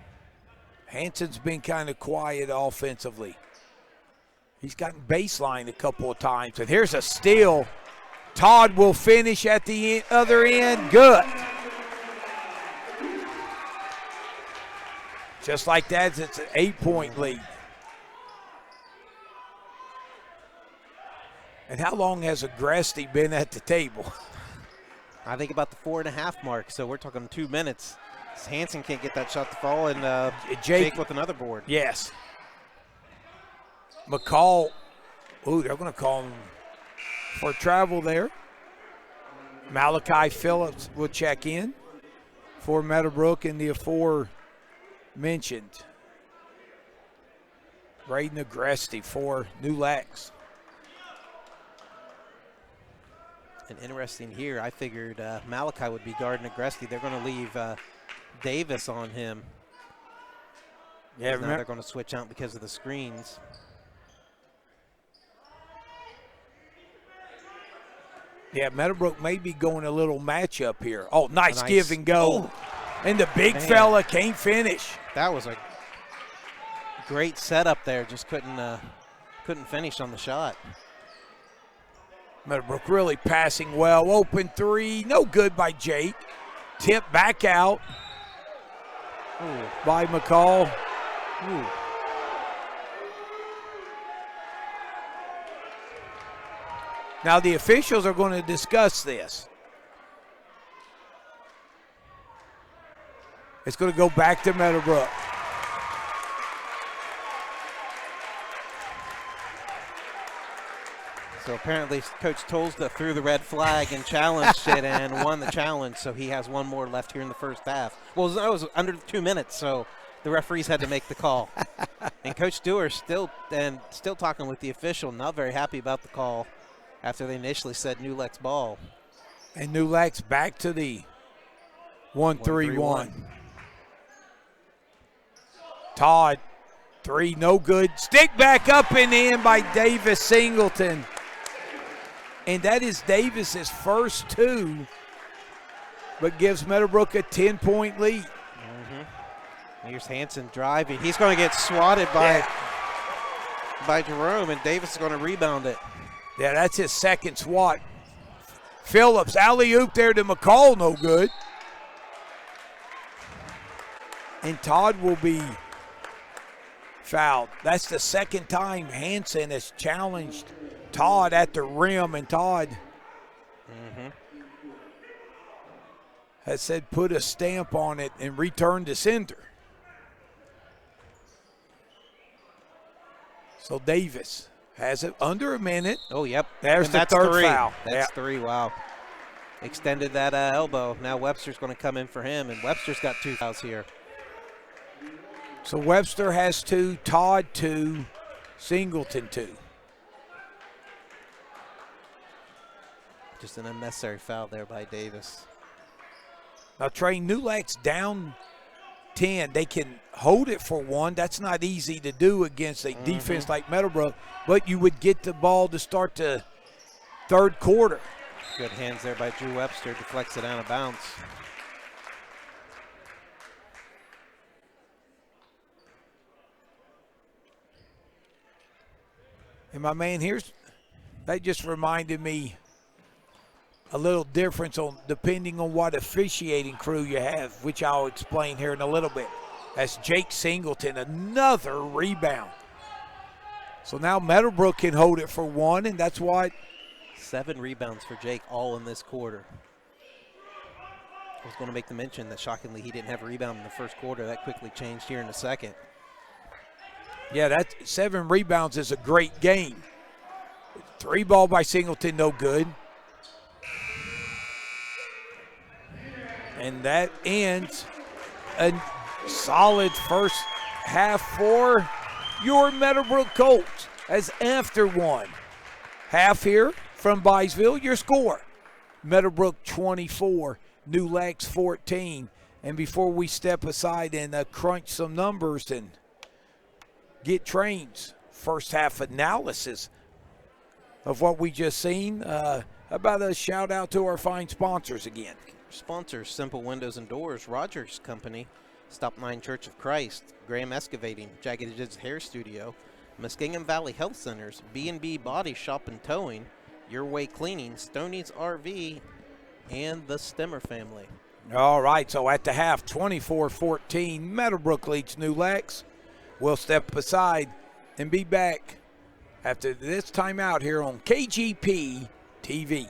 Hanson's been kind of quiet offensively. He's gotten baseline a couple of times. And here's a steal. Todd will finish at the other end. Good. Just like that, it's an 8-point lead. And how long has Agresti been at the table? I think about the 4.5 mark, so we're talking 2 minutes. Hanson can't get that shot to fall, and Jake with another board. Yes. McCall, ooh, they're going to call him for travel there. Malachi Phillips will check in for Meadowbrook in the aforementioned Braden Agresti for New Lex. And interesting here, I figured Malachi would be guarding Agresti. They're going to leave Davis on him. Yeah, now they're going to switch out because of the screens. Yeah, Meadowbrook may be going a little matchup here. Oh, nice give and Oh, go. And the big fella can't finish. That was a great setup there. Just couldn't finish on the shot. Meadowbrook really passing well. Open three. No good by Jake. Tip back out by McCall. Ooh. Now the officials are going to discuss this. It's going to go back to Meadowbrook. So apparently Coach Tolsda threw the red flag and challenged it and won the challenge, so he has one more left here in the first half. Well, it was under 2 minutes, so the referees had to make the call. And Coach Stewart still talking with the official, not very happy about the call after they initially said New Lex ball. And New Lex back to the 1-3-1. Todd, three, no good. Stick back up and in by Davis Singleton. And that is Davis's first two, but gives Meadowbrook a 10-point lead. Here's Hanson driving. He's going to get swatted by Jerome, and Davis is going to rebound it. Yeah, that's his second swat. Phillips, alley-oop there to McCall, no good. And Todd will be fouled. That's the second time Hanson has challenged Todd at the rim, and Todd has said put a stamp on it and return to center. So Davis has it under a minute. Oh, yep. There's the third foul. That's three, wow. Extended that elbow. Now Webster's going to come in for him, and Webster's got 2 fouls here. So Webster has 2, Todd 2, Singleton 2. Just an unnecessary foul there by Davis. Now, Trey, New Lex down 10. They can hold it for 1. That's not easy to do against a defense like Meadowbrook, but you would get the ball to start the third quarter. Good hands there by Drew Webster. Deflects it out of bounds. And my man, that just reminded me a little difference on depending on what officiating crew you have, which I'll explain here in a little bit. That's Jake Singleton, another rebound. So now Meadowbrook can hold it for 1, and that's what. 7 rebounds for Jake, all in this quarter. I was going to make the mention that shockingly he didn't have a rebound in the first quarter. That quickly changed here in the second. Yeah, that 7 rebounds is a great game. 3 ball by Singleton, no good. And that ends a solid first half for your Meadowbrook Colts. As after 1 half here from Byesville, your score, Meadowbrook 24, New Lex 14. And before we step aside and crunch some numbers and get Train's first half analysis of what we just seen, about a shout out to our fine sponsors again. Sponsors: Simple Windows and Doors, Rogers Company, Stop 9 Church of Christ, Graham Excavating, Jagged Edges Hair Studio, Muskingum Valley Health Centers, B&B Body Shop and Towing, Your Way Cleaning, Stoney's RV, and the Stemmer family. All right, so at the half, 24-14, Meadowbrook leads New Lex. We'll step aside and be back after this timeout here on KGP TV.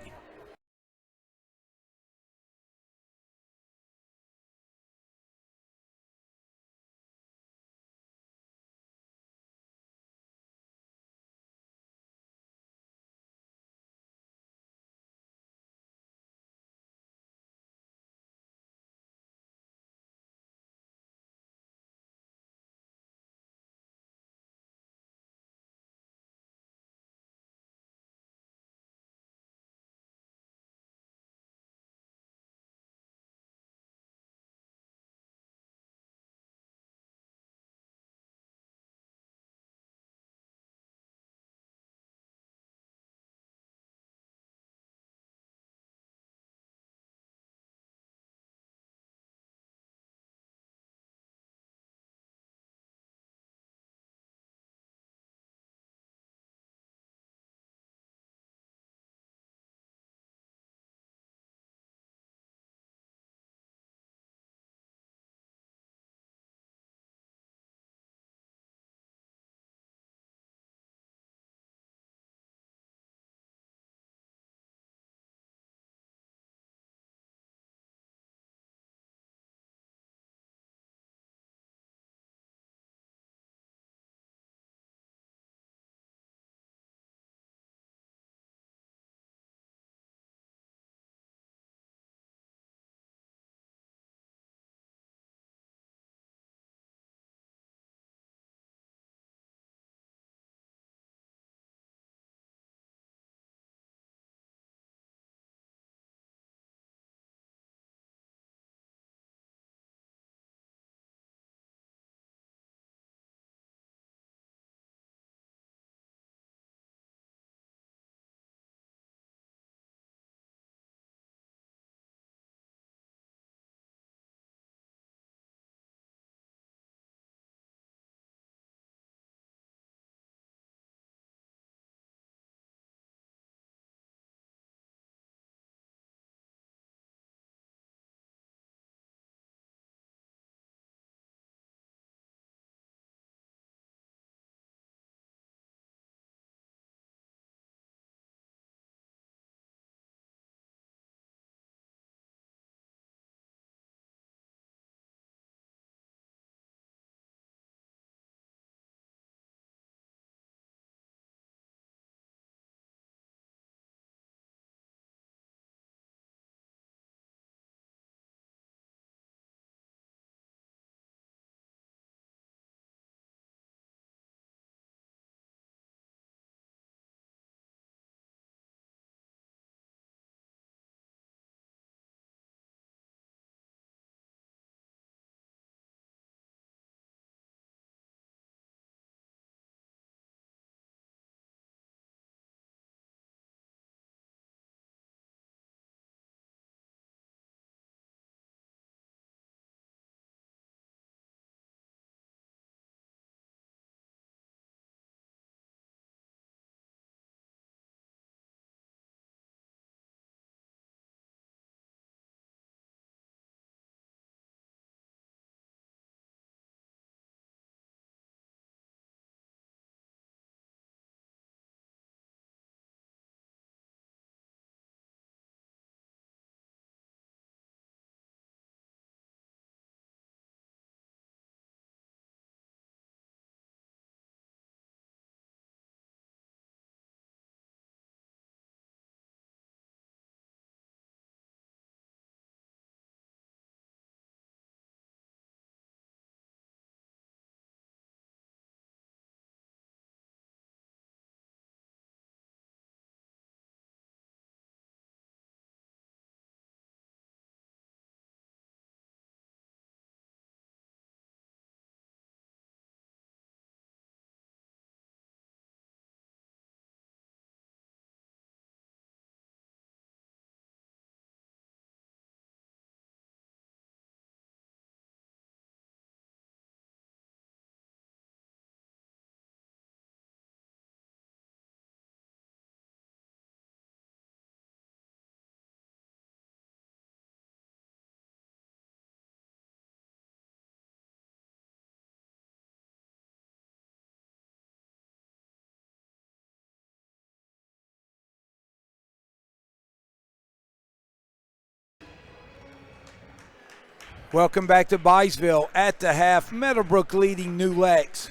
Welcome back to Byesville. At the half, Meadowbrook leading New Lex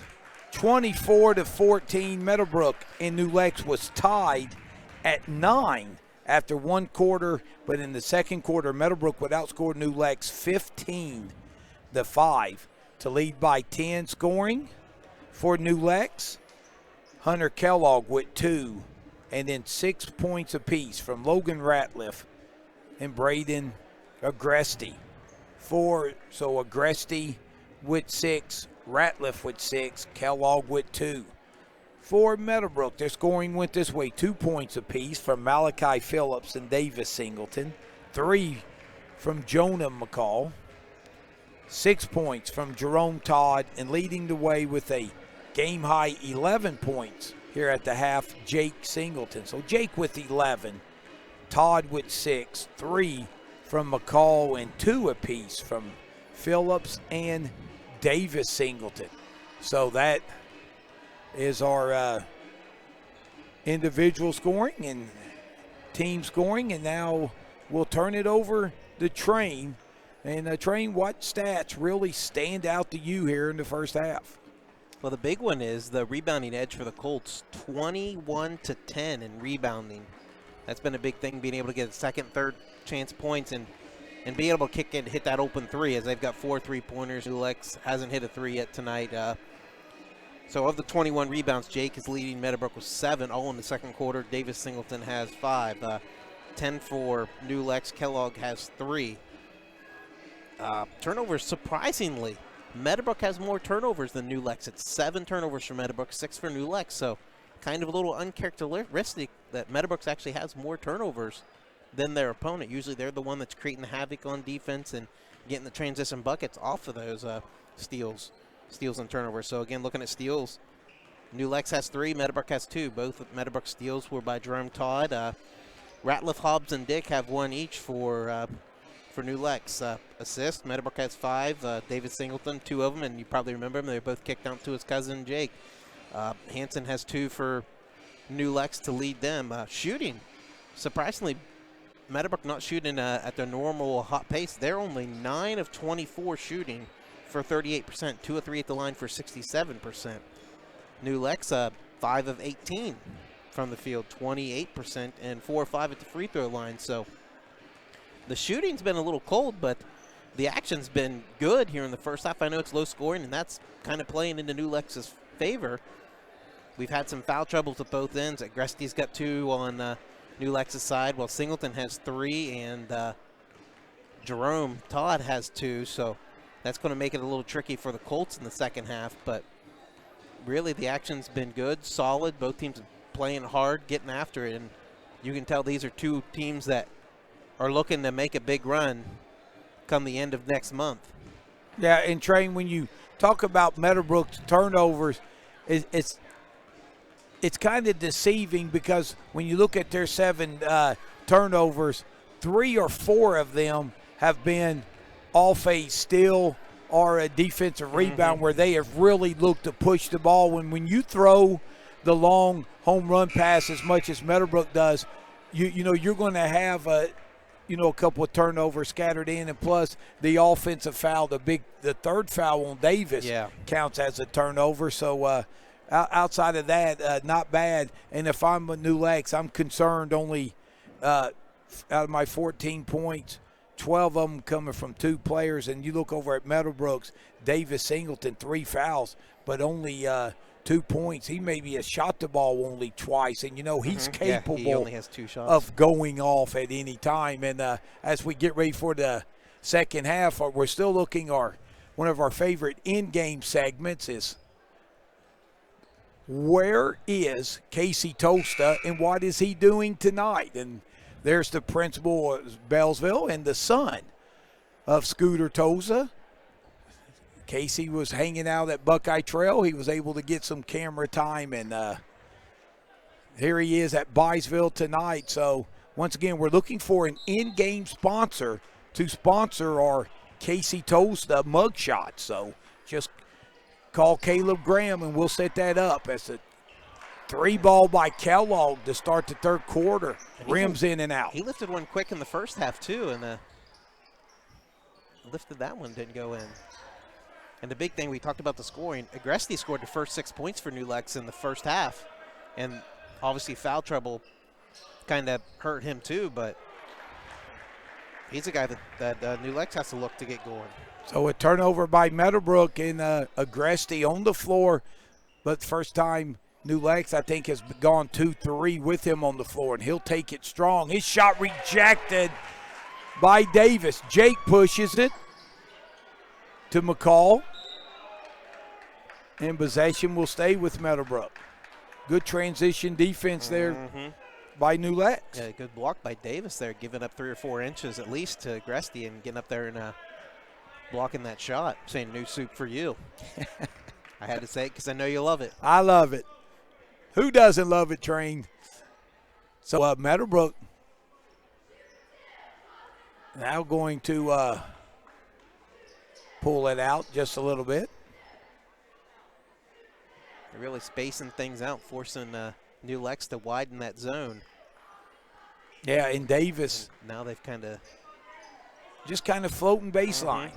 24-14. Meadowbrook and New Lex was tied at 9 after one quarter, but in the second quarter, Meadowbrook would outscore New Lex 15-5 to lead by 10. Scoring for New Lex, Hunter Kellogg with 2, and then 6 points apiece from Logan Ratliff and Braden Agresti. So Agresti with 6, Ratliff with 6, Kellogg with 2. For Meadowbrook, their scoring went this way: 2 points apiece from Malachi Phillips and Davis Singleton, 3 from Jonah McCall, 6 points from Jerome Todd, and leading the way with a game-high 11 points here at the half, Jake Singleton. So Jake with 11, Todd with 6, 3 from McCall, and 2 apiece from Phillips and Davis Singleton. So that is our individual scoring and team scoring, and now we'll turn it over to Train. And Train, what stats really stand out to you here in the first half? Well, the big one is the rebounding edge for the Colts, 21-10 in rebounding. That's been a big thing, being able to get second, third chance points and be able to kick it, hit that open three, as they've got 4 3-pointers. New Lex hasn't hit a 3 yet tonight. So of the 21 rebounds, Jake is leading Meadowbrook with 7, all in the second quarter. Davis Singleton has 5. 10 for New Lex. Kellogg has 3. Turnovers, surprisingly, Meadowbrook has more turnovers than New Lex. It's 7 turnovers for Meadowbrook, 6 for New Lex. So kind of a little uncharacteristic that Meadowbrook actually has more turnovers than their opponent. Usually they're the one that's creating the havoc on defense and getting the transition buckets off of those steals and turnovers. So again, looking at steals, New Lex has 3, Meadowbrook has 2. Both of Meadowbrook's steals were by Jerome Todd. Ratliff, Hobbs, and Dick have 1 each for New Lex. Assist, Meadowbrook has 5. David Singleton, 2 of them, and you probably remember them. They were both kicked out to his cousin Jake. Hanson has 2 for New Lex to lead them. Shooting, surprisingly, Meadowbrook not shooting at their normal hot pace. They're only 9 of 24 shooting for 38%, 2 of 3 at the line for 67%. New Lex, 5 of 18 from the field, 28%, and 4 of 5 at the free throw line. So the shooting's been a little cold, but the action's been good here in the first half. I know it's low scoring, and that's kind of playing into New Lex's favor. We've had some foul troubles at both ends. Agresti's got 2 on New Lex's side, while Singleton has 3, and Jerome Todd has 2. So that's going to make it a little tricky for the Colts in the second half. But really, the action's been good, solid. Both teams are playing hard, getting after it. And you can tell these are 2 teams that are looking to make a big run come the end of next month. Yeah, and Train, when you talk about Meadowbrook's turnovers, it's kind of deceiving, because when you look at their 7 turnovers, 3 or 4 of them have been off a steal or a defensive rebound, where they have really looked to push the ball. When you throw the long home run pass as much as Meadowbrook does, you know you're going to have a couple of turnovers scattered in, and plus the offensive foul, the third foul on Davis counts as a turnover. So outside of that, not bad. And if I'm a New Lex, I'm concerned only out of my 14 points, 12 of them coming from 2 players. And you look over at Meadowbrook's, Davis Singleton, 3 fouls, but only 2 points. He maybe has shot the ball only twice, and he's capable he only has 2 shots. of going off at any time. And as we get ready for the second half, we're still looking, one of our favorite in-game segments is, where is Casey Tosta and what is he doing tonight? And there's the principal of Bellsville and the son of Scooter Tosta. Casey was hanging out at Buckeye Trail. He was able to get some camera time, and here he is at Byesville tonight. So once again, we're looking for an in-game sponsor to sponsor our Casey Tosta mugshot. So just call Caleb Graham, and we'll set that up. As a 3-ball by Kellogg to start the third quarter. Rims in and out. He lifted one quick in the first half, too, and lifted that one, didn't go in. And the big thing, we talked about the scoring. Agresti scored the first 6 points for New Lex in the first half. And obviously foul trouble kind of hurt him too, but he's a guy that New Lex has to look to get going. So a turnover by Meadowbrook and Agresti on the floor, but first time New Lex, I think, has gone 2-3 with him on the floor, and he'll take it strong. His shot rejected by Davis. Jake pushes it to McCall, and possession will stay with Meadowbrook. Good transition defense there by New Lex. Yeah, good block by Davis there, giving up 3 or 4 inches at least to Agresti and getting up there and blocking that shot, saying new soup for you. I had to say it because I know you love it. I love it. Who doesn't love it, Train? So Meadowbrook now going to pull it out just a little bit. They're really spacing things out, forcing New Lex to widen that zone. Yeah, and Davis. And now they've kind of just kind of floating baseline.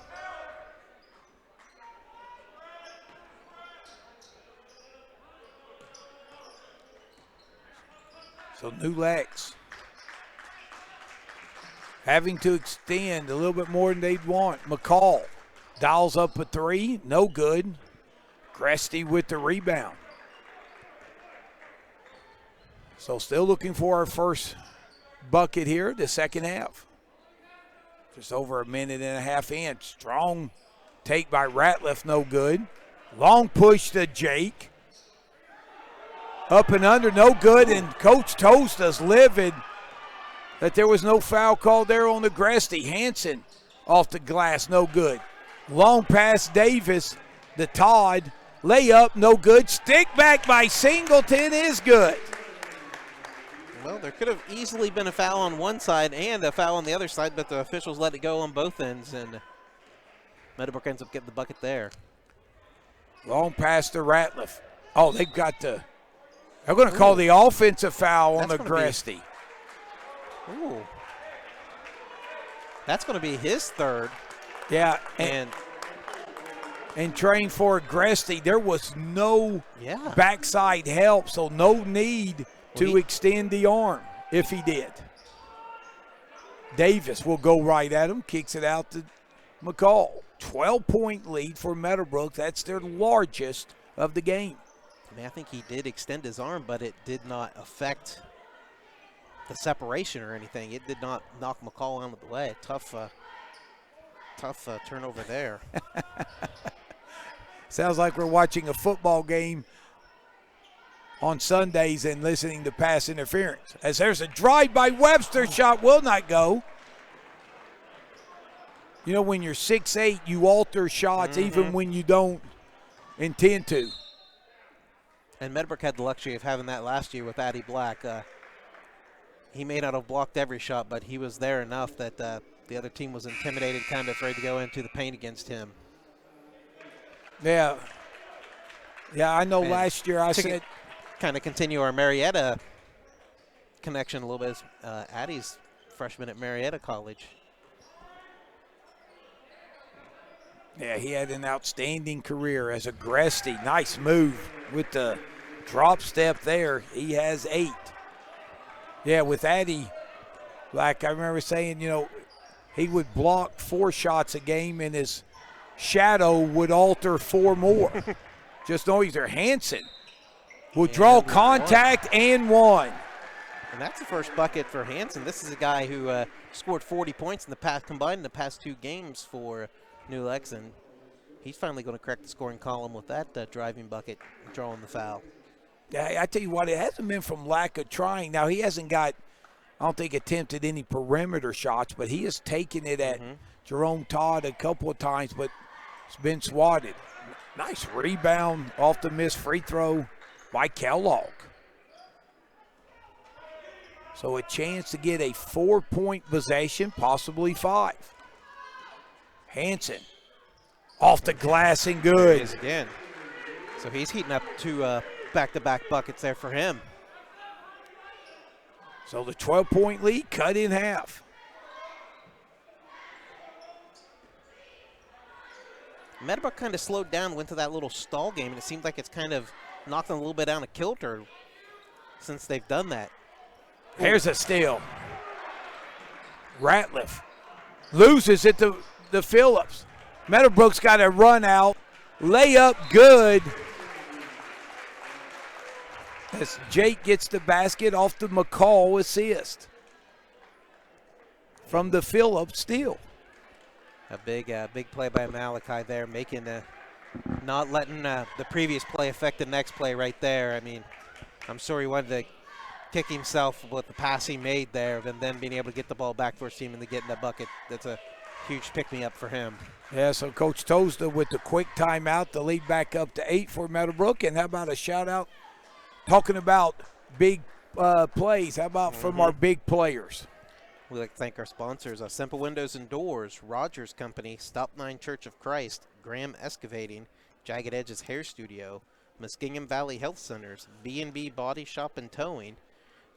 So New Lex having to extend a little bit more than they'd want. McCall dials up a 3, no good. Agresti with the rebound. So still looking for our first bucket here, the second half. Just over a minute and a half in. Strong take by Ratliff, no good. Long push to Jake. Up and under, no good, and Coach Toast us livid that there was no foul called there on Agresti. Hansen off the glass, no good. Long pass Davis, the Todd. Layup, no good. Stick back by Singleton is good. Well, there could have easily been a foul on one side and a foul on the other side, but the officials let it go on both ends, and Meadowbrook ends up getting the bucket there. Long pass to Ratliff. Oh, they've got the – they're going to call the offensive foul on Agresti. Ooh. That's going to be his third. Yeah, and train for Agresti, there was no backside help, so no need to extend the arm if he did. Davis will go right at him, kicks it out to McCall. 12-point lead for Meadowbrook. That's their largest of the game. I mean, I think he did extend his arm, but it did not affect the separation or anything. It did not knock McCall out of the way. Tough turnover there. Sounds like we're watching a football game on Sundays and listening to pass interference. As there's a drive by Webster, shot will not go. You know, when you're 6'8", you alter shots even when you don't intend to. And Meadowbrook had the luxury of having that last year with Addy Black. He may not have blocked every shot, but he was there enough that the other team was intimidated, kind of afraid to go into the paint against him. Yeah. Yeah, I know last year I said. Kind of continue our Marietta connection a little bit. Addy's freshman at Marietta College. Yeah, he had an outstanding career as Agresti. Nice move with the drop step there. He has 8. Yeah, with Addy, like I remember saying, you know, he would block 4 shots a game and his shadow would alter 4 more. Just know he's there. Hansen will draw contact and 1. And that's the first bucket for Hansen. This is a guy who scored 40 points in the past, combined in the past 2 games for New Lex, and he's finally going to correct the scoring column with that driving bucket, drawing the foul. Yeah, I tell you what, it hasn't been from lack of trying. Now, he hasn't got, I don't think, attempted any perimeter shots, but he has taken it at Jerome Todd a couple of times, but it's been swatted. Nice rebound off the missed free throw by Kellogg. So a chance to get a 4-point possession, possibly 5. Hansen off the glass and good. There it is again. So he's heating up 2 back-to-back buckets there for him. So the 12-point lead cut in half. Meadowbrook kind of slowed down, went to that little stall game, and it seems like it's kind of knocked them a little bit down a kilter since they've done that. Here's a steal. Ratliff loses it to the Phillips. Meadowbrook's got a run out. Layup good. As Jake gets the basket off the McCall assist from the Phillips steal. A big play by Malachi there, making not letting the previous play affect the next play right there. I mean, I'm sure he wanted to kick himself with the pass he made there, and then being able to get the ball back for his team and to get in the bucket. That's a huge pick-me-up for him. Yeah, so Coach Tosda with the quick timeout, the lead back up to 8 for Meadowbrook. And how about a shout-out talking about big plays? How about from our big players? We'd like to thank our sponsors, Simple Windows and Doors, Rogers Company, Stop 9 Church of Christ, Graham Excavating, Jagged Edges Hair Studio, Muskingum Valley Health Centers, B&B Body Shop and Towing,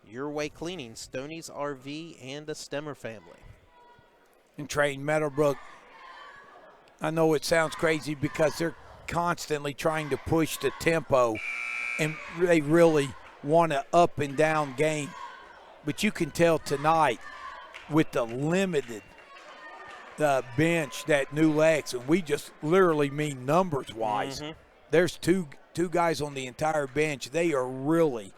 Your Way Cleaning, Stoney's RV, and the Stemmer family. And train Meadowbrook, I know it sounds crazy because they're constantly trying to push the tempo, and they really want an up and down game. But you can tell tonight with the limited bench that New Lex, and we just literally mean numbers-wise, there's two guys on the entire bench. They are really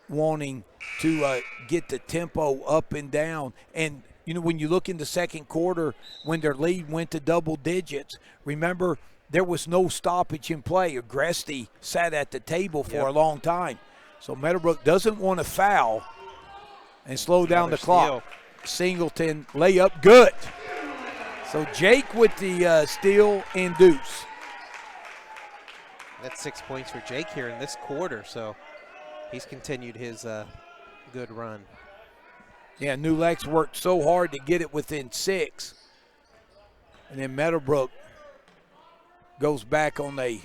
wanting to get the tempo up and down. And, you know, when you look in the second quarter, when their lead went to double digits, remember there was no stoppage in play. Agresti sat at the table for a long time. So Meadowbrook doesn't want to foul and slow down the clock. Singleton layup good. So Jake with the steal and deuce. That's 6 points for Jake here in this quarter, so he's continued his good run. Yeah, New Lex worked so hard to get it within 6. And then Meadowbrook goes back on a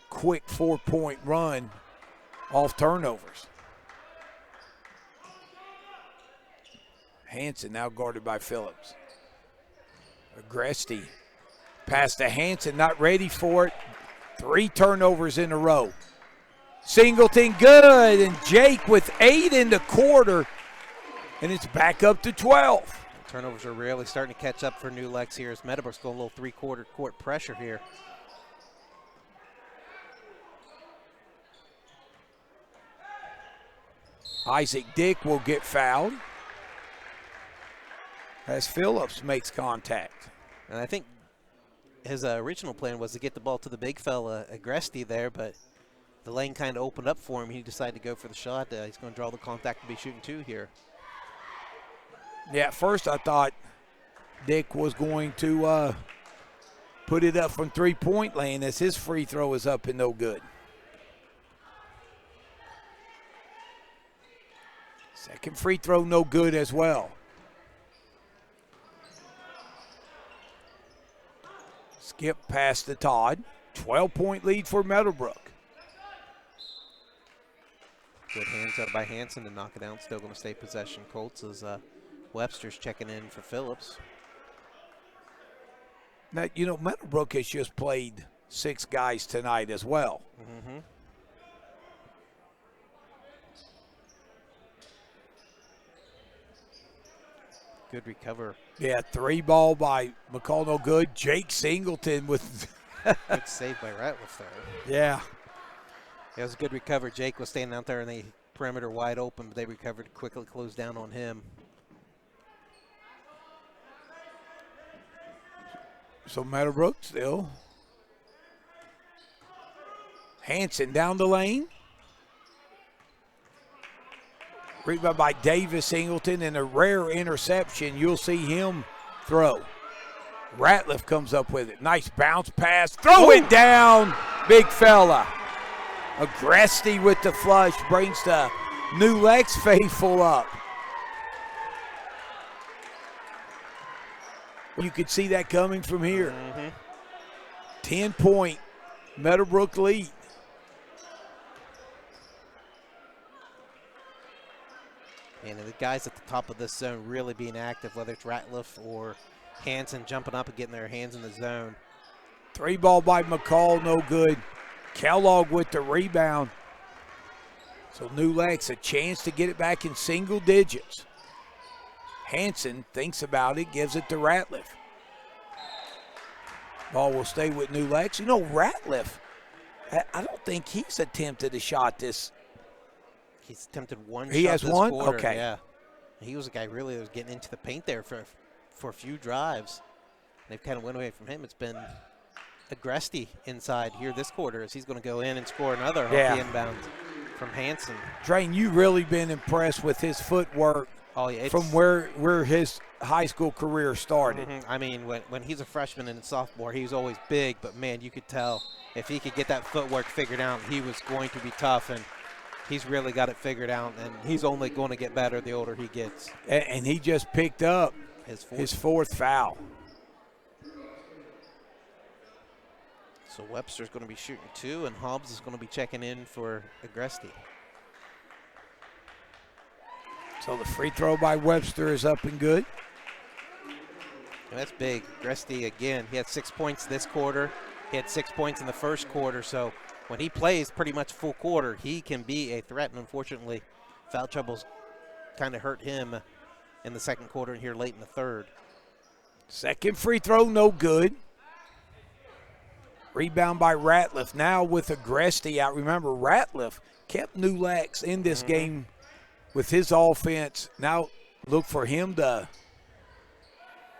quick 4-point run off turnovers. Hanson now guarded by Phillips. Agresti pass to Hanson, not ready for it. 3 turnovers in a row. Singleton good, and Jake with 8 in the quarter, and it's back up to 12. Turnovers are really starting to catch up for New Lex here as Meadowbrook's going a little three-quarter court pressure here. Isaac Dick will get fouled as Phillips makes contact. And I think his original plan was to get the ball to the big fella, Agresti there, but the lane kind of opened up for him. He decided to go for the shot. He's going to draw the contact and be shooting 2 here. Yeah, at first I thought Dick was going to put it up from three-point land as his free throw is up and no good. Second free throw no good as well. Skip past to Todd. 12-point lead for Meadowbrook. Good hands out by Hanson to knock it down. Still going to stay possession. Colts as Webster's checking in for Phillips. Now, you know, Meadowbrook has just played 6 guys tonight as well. Good recover. Yeah, 3 ball by McCall, no good. Jake Singleton with Good save by Ratliff there. Yeah. It was a good recover. Jake was standing out there in the perimeter wide open, but they recovered quickly, closed down on him. So Meadowbrook still. Hanson down the lane. Rebound by Davis Singleton, and a rare interception. You'll see him throw. Ratliff comes up with it. Nice bounce pass. Throw it down. Big fella. Agresti with the flush brings the New Lex faithful up. You could see that coming from here. 10-point Meadowbrook lead. And the guys at the top of this zone really being active, whether it's Ratliff or Hanson jumping up and getting their hands in the zone. Three ball by McCall, no good. Kellogg with the rebound. So New Lex a chance to get it back in single digits. Hanson thinks about it, gives it to Ratliff. Ball will stay with New Lex. You know, Ratliff, I don't think he's attempted a shot this. He's attempted one He shot has this one? quarter. Okay. Yeah. He was a guy really that was getting into the paint there for a few drives. They've kind of went away from him. It's been Agresti inside here this quarter as he's going to go in and score another off the inbound from Hanson. Drain, you really been impressed with his footwork from where his high school career started. I mean, when he's a freshman and a sophomore, he was always big, but, man, you could tell if he could get that footwork figured out, he was going to be tough, and he's really got it figured out, and he's only going to get better the older he gets. And he just picked up his fourth foul. So Webster's going to be shooting 2, and Hobbs is going to be checking in for Agresti. So the free throw by Webster is up and good. And that's big. Agresti, again, he had 6 points this quarter. He had 6 points in the first quarter. So when he plays pretty much full quarter, he can be a threat. And unfortunately, foul troubles kind of hurt him in the second quarter and here late in the third. Second free throw, no good. Rebound by Ratliff. Now with Agresti out. Remember, Ratliff kept New Lex in this game with his offense. Now look for him to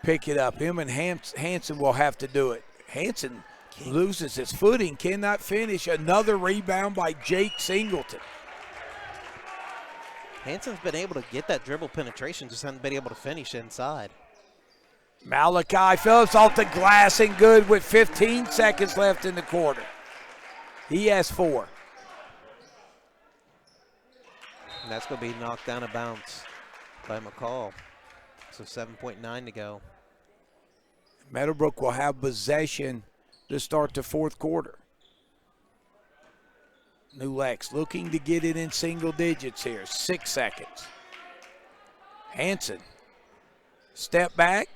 pick it up. Him and Hanson will have to do it. Hanson loses his footing, cannot finish. Another rebound by Jake Singleton. Hanson's been able to get that dribble penetration, just hasn't been able to finish inside. Malachi Phillips off the glass and good with 15 seconds left in the quarter. He has 4. And that's going to be knocked down of bounds by McCall. So 7.9 to go. Meadowbrook will have possession to start the fourth quarter. New Lex looking to get it in single digits here. 6 seconds. Hanson. Step back.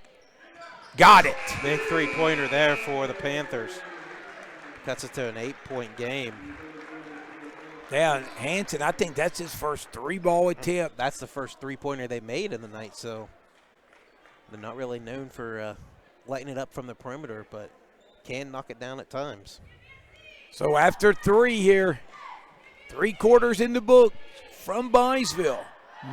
Got it. Big three-pointer there for the Panthers. Cuts it to an 8-point game. Yeah, Hanson, I think that's his first 3-ball attempt. That's the first three-pointer they made in the night, so they're not really known for lighting it up from the perimeter, but can knock it down at times. So after 3 here, 3 quarters in the book from Byesville.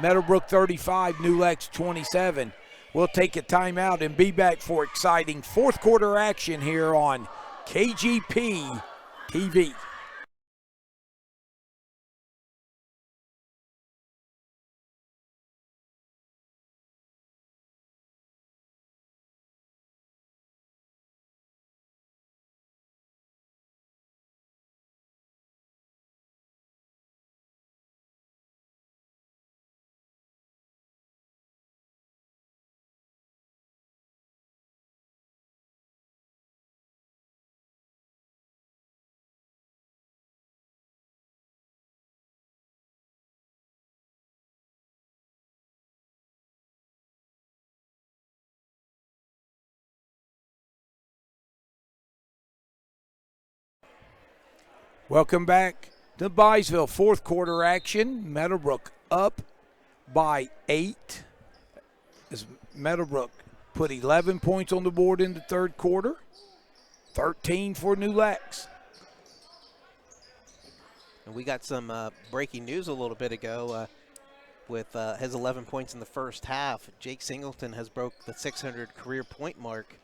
Meadowbrook 35, New Lex 27. We'll take a timeout and be back for exciting fourth quarter action here on KGP TV. Welcome back to Byesville. Fourth quarter action. Meadowbrook up by 8. As Meadowbrook put 11 points on the board in the third quarter. 13 for New Lex. And we got some breaking news a little bit ago with his 11 points in the first half. Jake Singleton has broke the 600 career point mark.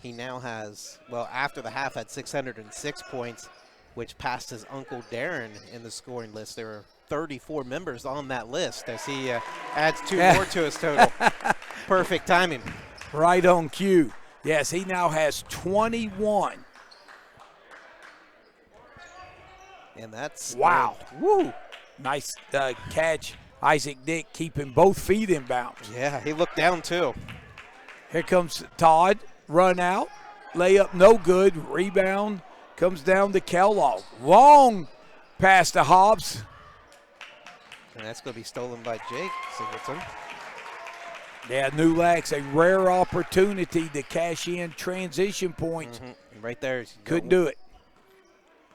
He now has, well, after the half had 606 points, which passed his uncle Darren in the scoring list. There are 34 members on that list as he adds 2 more to his total. Perfect timing. Right on cue. Yes, he now has 21. And that's wow. Woo. Nice catch. Isaac Dick keeping both feet in bounds. Yeah, he looked down too. Here comes Todd. Run out. Layup no good. Rebound. Comes down to Kellogg. Long pass to Hobbs. And that's going to be stolen by Jake Singleton. Yeah, New Lex, a rare opportunity to cash in transition points. Right there. Couldn't do it.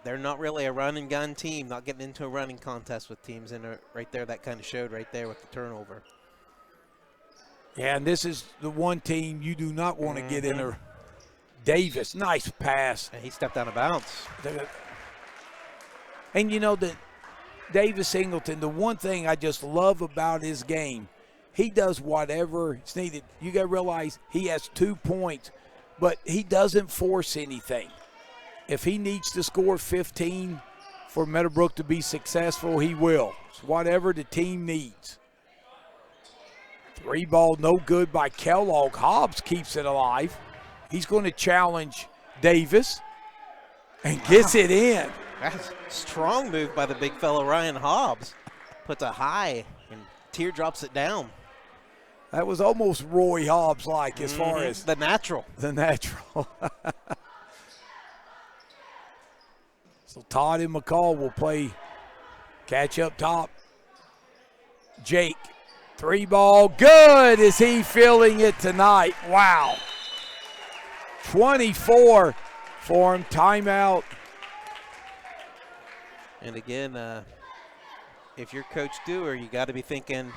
They're not really a run and gun team, not getting into a running contest with teams. And right there, that kind of showed right there with the turnover. Yeah, and this is the one team you do not want to get in there. Davis, nice pass. And he stepped out of bounds. And you know that Davis Singleton, the one thing I just love about his game, he does whatever is needed. You got to realize he has 2 points, but he doesn't force anything. If he needs to score 15 for Meadowbrook to be successful, he will. It's whatever the team needs. 3 ball, no good by Kellogg. Hobbs keeps it alive. He's going to challenge Davis and gets it in. That's a strong move by the big fellow Ryan Hobbs. Puts a high and teardrops it down. That was almost Roy Hobbs-like as far as the natural. The natural. So Todd and McCall will play catch up top. Jake, 3 ball, good. Is he feeling it tonight? Wow. 24 for him, timeout. And again, if you're Coach Dewar, you got to be thinking,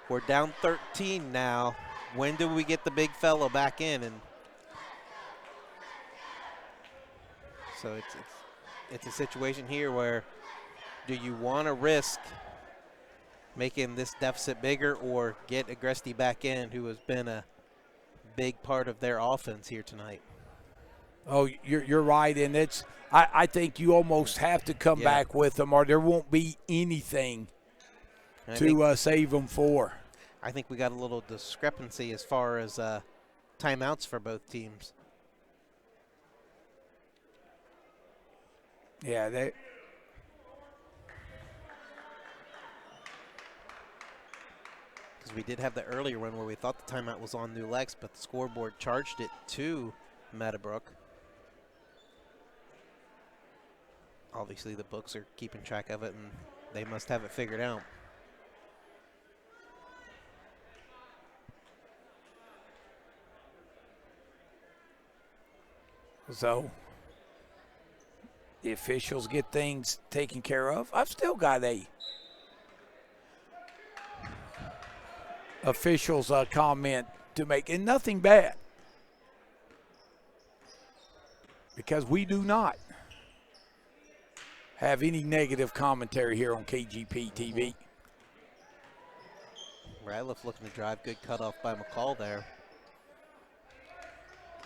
we're down 13 now. When do we get the big fellow back in? And so it's a situation here where do you want to risk making this deficit bigger or get Agresti back in, who has been a big part of their offense here tonight? Oh, you're right, and I think you almost have to come back with them, or there won't be anything to save them for. I think we got a little discrepancy as far as timeouts for both teams. Yeah, they. Because we did have the earlier one where we thought the timeout was on New Lex, but the scoreboard charged it to Meadowbrook. Obviously, the books are keeping track of it, and they must have it figured out. So the officials get things taken care of. I've still got a officials comment to make, and nothing bad, because we do not have any negative commentary here on KGP TV. Ratliff looking to drive, good cutoff by McCall there.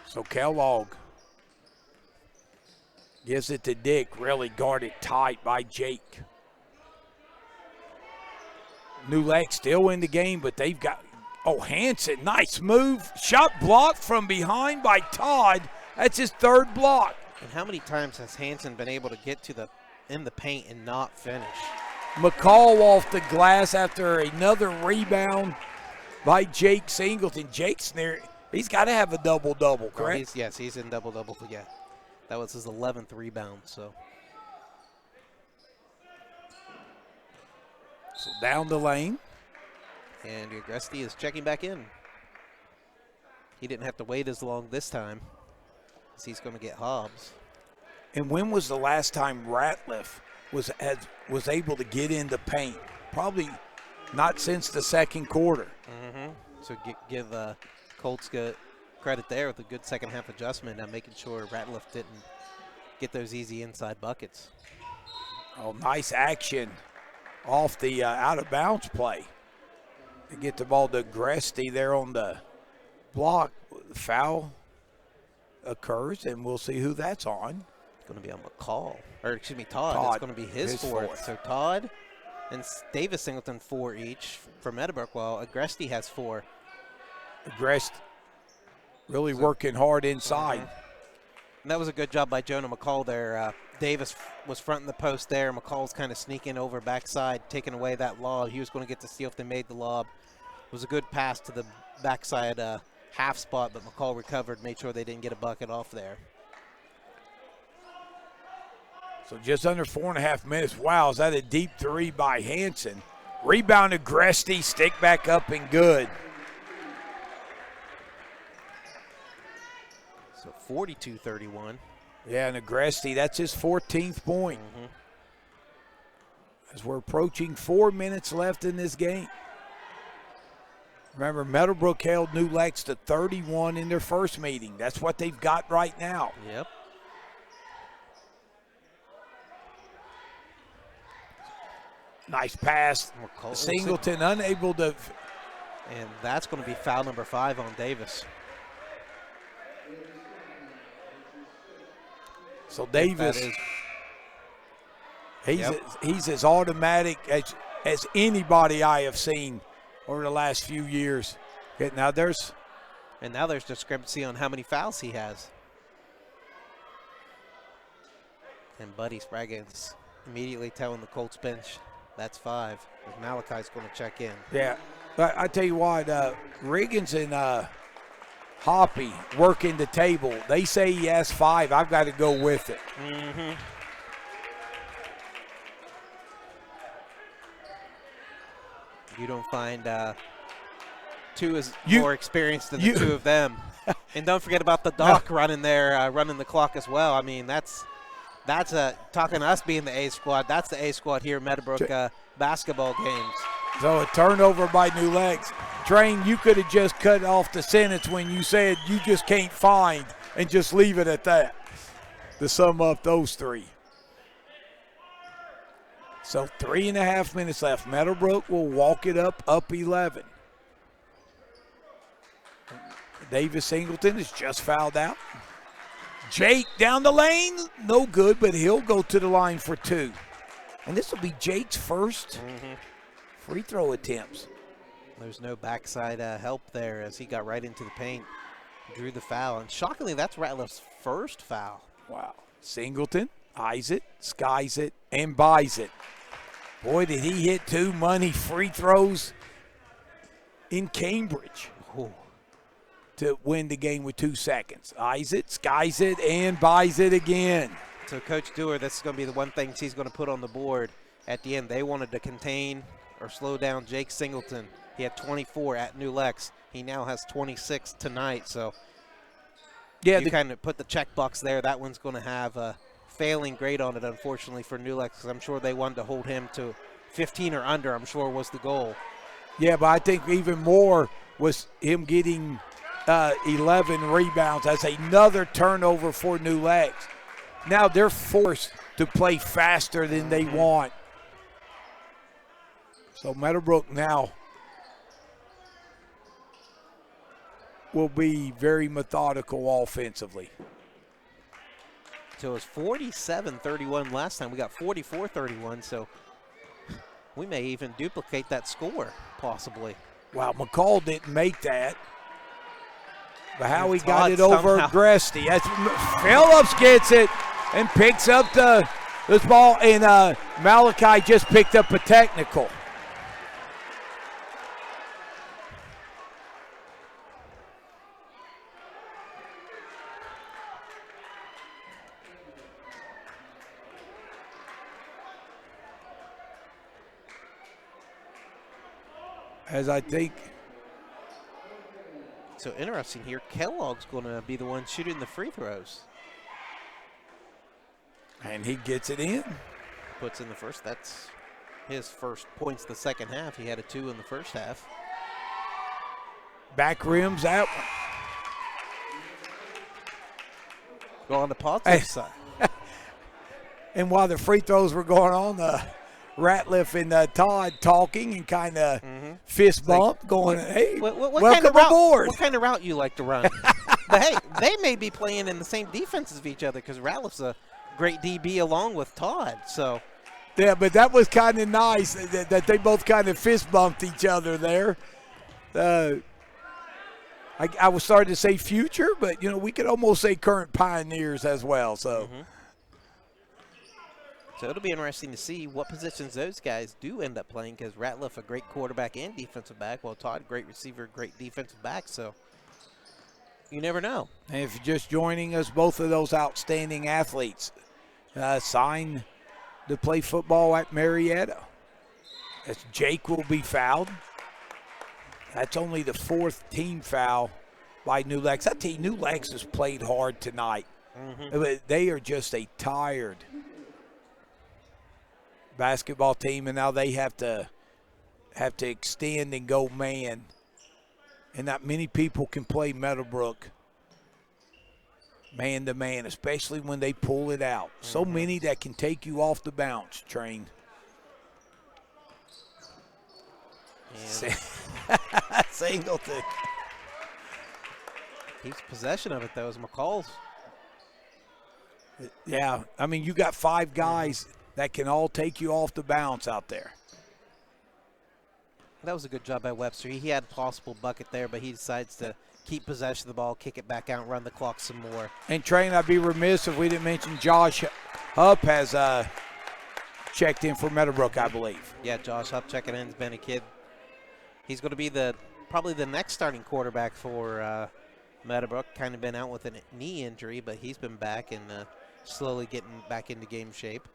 So Kellogg gives it to Dick, really guarded tight by Jake. New Lex still in the game, but they've got, Hanson, nice move. Shot blocked from behind by Todd. That's his 3rd block. And how many times has Hanson been able to get to in the paint and not finish? McCall off the glass after another rebound by Jake Singleton. Jake's near, he's got to have a double-double, correct? Yes, he's in double-double, yeah. That was his 11th rebound, so. So down the lane. And Agresti is checking back in. He didn't have to wait as long this time, as he's going to get Hobbs. And when was the last time Ratliff was able to get in the paint? Probably not since the 2nd quarter. So give Colts credit there with a good second half adjustment and making sure Ratliff didn't get those easy inside buckets. Oh, nice action off the out-of-bounds play. To get the ball to Agresti there on the block. Foul occurs, and we'll see who that's on. It's going to be on McCall. Or, excuse me, Todd. It's going to be his 4th. So Todd and Davis Singleton 4 each for Meadowbrook, while Agresti has 4. Agresti really working hard inside. And that was a good job by Jonah McCall there. Davis was fronting the post there. McCall's kind of sneaking over backside, taking away that lob. He was going to get to steal if they made the lob. It was a good pass to the backside half spot, but McCall recovered, made sure they didn't get a bucket off there. So just under 4.5 minutes. Wow, is that a deep 3 by Hanson? Rebound Agresti, stick back up and good. 42-31. Yeah, and Agresti, that's his 14th point. As we're approaching 4 minutes left in this game. Remember, Meadowbrook held New Lex to 31 in their first meeting. That's what they've got right now. Yep. Nice pass. Singleton unable to. And that's going to be foul number 5 on Davis. So Davis, he's as automatic as anybody I have seen over the last few years. Okay, now there's discrepancy on how many fouls he has. And Buddy Spraggins immediately telling the Colts bench, that's 5. Malachi's going to check in. Yeah, but I tell you what, Riggins and Hoppy working the table. They say he has 5. I've got to go with it. You don't find 2 is more experienced than the 2 of them. And don't forget about the Doc running there, running the clock as well. I mean, that's talking to us being the A squad. That's the A squad here in Meadowbrook basketball games. So a turnover by New Lex. Train, you could have just cut off the sentence when you said you just can't find and just leave it at that to sum up those 3. So 3.5 minutes left. Meadowbrook will walk it up 11. Davis Singleton is just fouled out. Jake down the lane, no good, but he'll go to the line for 2. And this will be Jake's first free throw attempts. There's no backside help there as he got right into the paint, drew the foul. And shockingly, that's Ratliff's first foul. Wow. Singleton eyes it, skies it, and buys it. Boy, did he hit 2 money free throws in Cambridge to win the game with 2 seconds. Eyes it, skies it, and buys it again. So Coach Dewar, this is going to be the one thing he's going to put on the board at the end. They wanted to contain or slow down Jake Singleton. He had 24 at New Lex. He now has 26 tonight. So yeah, you kind of put the checkbox there. That one's going to have a failing grade on it, unfortunately, for New Lex, because I'm sure they wanted to hold him to 15 or under, I'm sure was the goal. Yeah, but I think even more was him getting 11 rebounds. That's another turnover for New Lex. Now they're forced to play faster than they want. So Meadowbrook now will be very methodical offensively. So it was 47-31 last time. We got 44-31, so we may even duplicate that score, possibly. Wow, McCall didn't make that. But how he got it over Agresti. Phillips gets it and picks up this ball, and Malachi just picked up a technical. As I think. So interesting here, Kellogg's going to be the one shooting the free throws. And he gets it in. Puts in the first. That's his first points the second half. He had a 2 in the first half. Back rims out. Go on to positive side. And while the free throws were going on, Ratliff and Todd talking and kind of fist bump, going, hey, welcome kind of aboard. What kind of route you like to run? But hey, they may be playing in the same defense as each other because Ratliff's a great DB along with Todd. So, yeah, but that was kind of nice that they both kind of fist bumped each other there. I was starting to say future, but, we could almost say current pioneers as well. So. So it'll be interesting to see what positions those guys do end up playing, because Ratliff, a great quarterback and defensive back, while Todd, great receiver, great defensive back. So you never know. And if you're just joining us, both of those outstanding athletes signed to play football at Marietta. As Jake will be fouled. That's only the 4th team foul by New Lex. I tell you, New Lex has played hard tonight. They are just a tired basketball team, and now they have to extend and go man. And not many people can play Meadowbrook man to man, especially when they pull it out. So many that can take you off the bounce, Train. Singleton. Keeps possession of it, though, is McCall's. Yeah, I mean, you got 5 guys that can all take you off the bounce out there. That was a good job by Webster. He had a possible bucket there, but he decides to keep possession of the ball, kick it back out, and run the clock some more. And, Train, I'd be remiss if we didn't mention Josh Hupp has checked in for Meadowbrook, I believe. Yeah, Josh Hupp checking in. Has been a kid. He's going to be probably the next starting quarterback for Meadowbrook. Kind of been out with a knee injury, but he's been back and slowly getting back into game shape.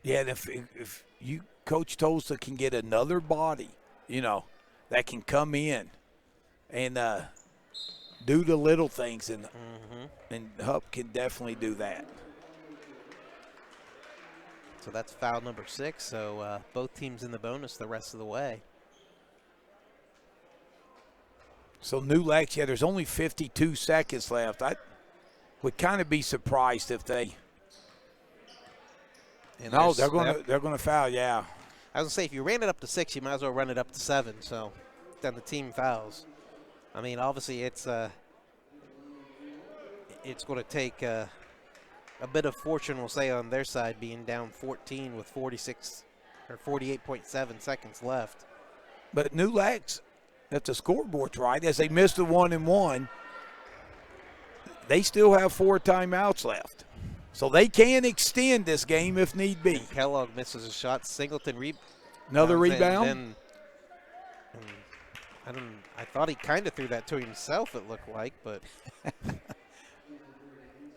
Yeah, and if you, Coach Tosa, can get another body, that can come in and do the little things, and Hupp can definitely do that. So that's foul number 6, so both teams in the bonus the rest of the way. So New Lex, there's only 52 seconds left. I would kind of be surprised if they. No, they're going to foul. Yeah. I was gonna say, if you ran it up to 6, you might as well run it up to 7. So then the team fouls. I mean, obviously it's going to take a bit of fortune, we'll say, on their side, being down 14 with 46 or 48.7 seconds left. But New Lex, if the scoreboard's right, as they missed the 1-and-1, they still have 4 timeouts left. So they can extend this game if need be. And Kellogg misses a shot. Singleton another rebound. I thought he kind of threw that to himself, it looked like, but.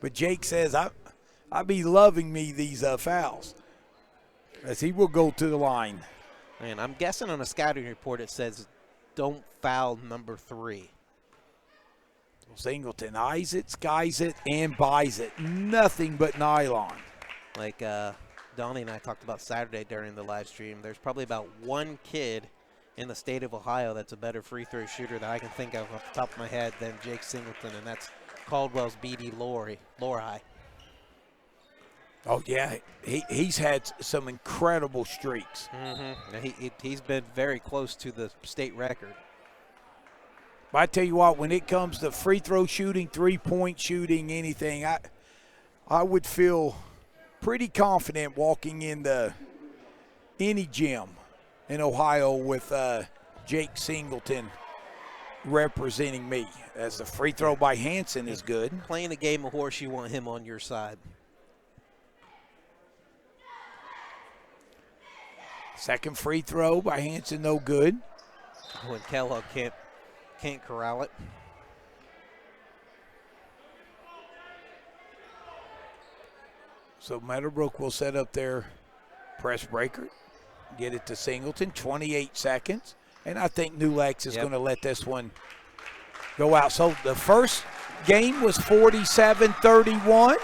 But Jake says, I be loving me these fouls, as he will go to the line. And I'm guessing on a scouting report it says, don't foul number 3. Singleton eyes it, skies it, and buys it. Nothing but nylon. Like Donnie and I talked about Saturday during the live stream, there's probably about 1 kid in the state of Ohio that's a better free throw shooter that I can think of off the top of my head than Jake Singleton, and that's Caldwell's B.D. Lori. Oh, yeah. He's had some incredible streaks. He's been very close to the state record. But I tell you what, when it comes to free throw shooting, three-point shooting, anything, I would feel pretty confident walking into any gym in Ohio with Jake Singleton representing me, as the free throw by Hansen is good. Playing a game of horse, you want him on your side. Second free throw by Hansen, no good. When Kellogg can't corral it. So Meadowbrook will set up their press breaker, get it to Singleton, 28 seconds. And I think New Lex is going to let this one go out. So the first game was 47-31.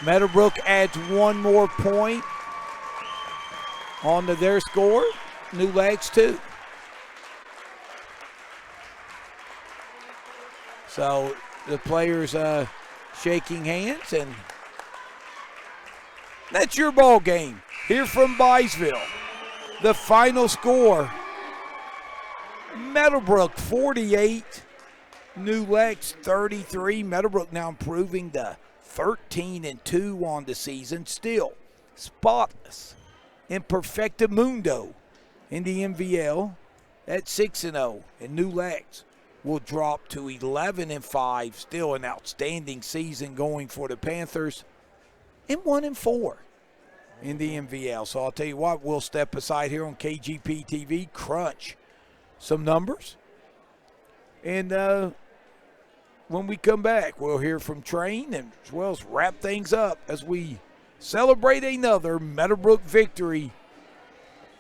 Meadowbrook adds 1 more point onto their score. New Lex 2. So the players shaking hands, and that's your ball game here from Byesville. The final score, Meadowbrook 48, New Lex 33. Meadowbrook now improving to 13-2 on the season, still spotless and perfectamundo in the MVL at 6-0, and New Lex will drop to 11-5, still an outstanding season going for the Panthers, and 1-4 in the MVL. So I'll tell you what, we'll step aside here on KGP TV, crunch some numbers, and when we come back, we'll hear from Train, and as well as wrap things up as we celebrate another Meadowbrook victory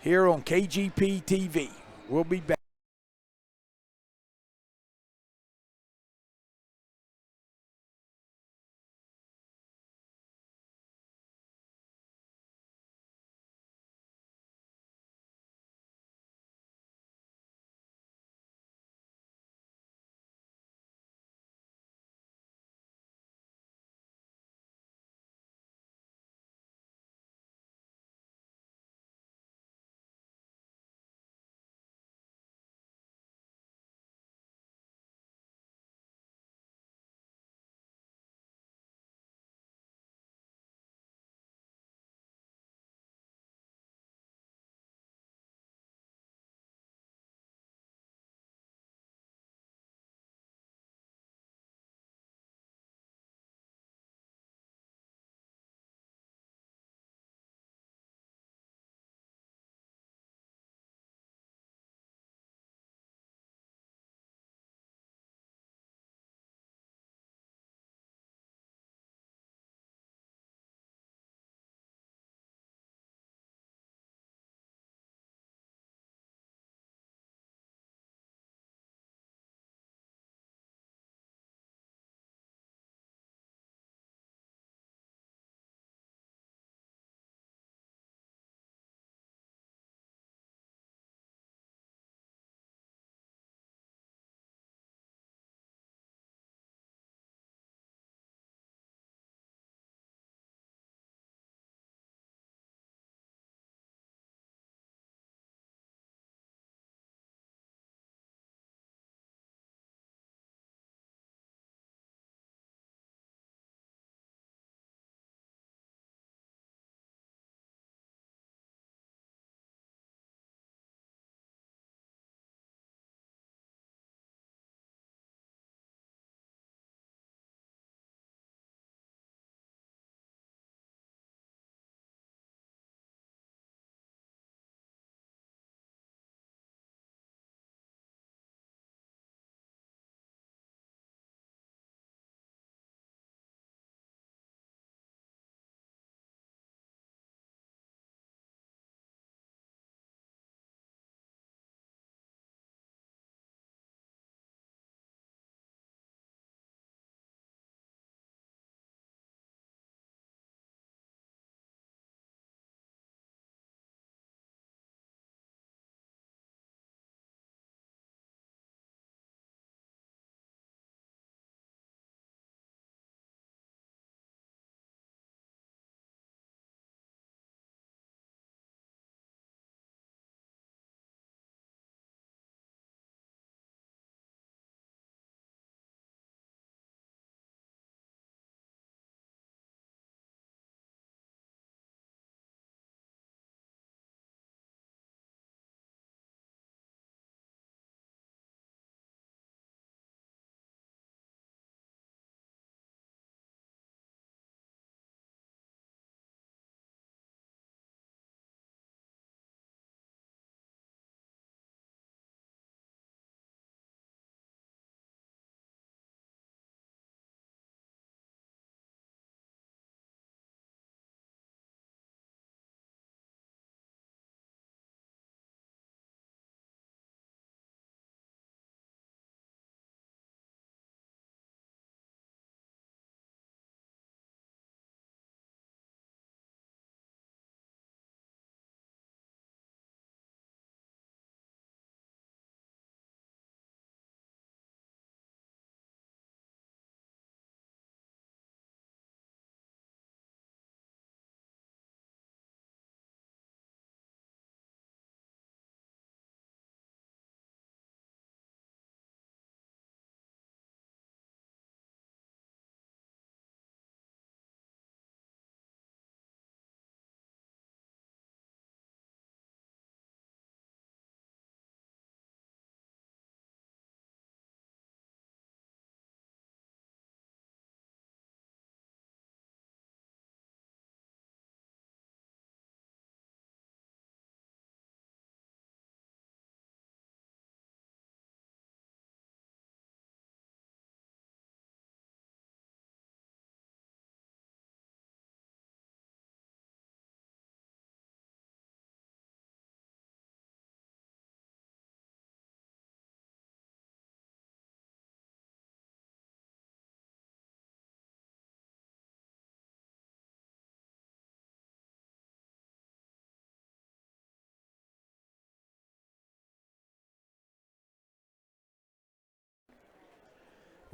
here on KGP TV. We'll be back.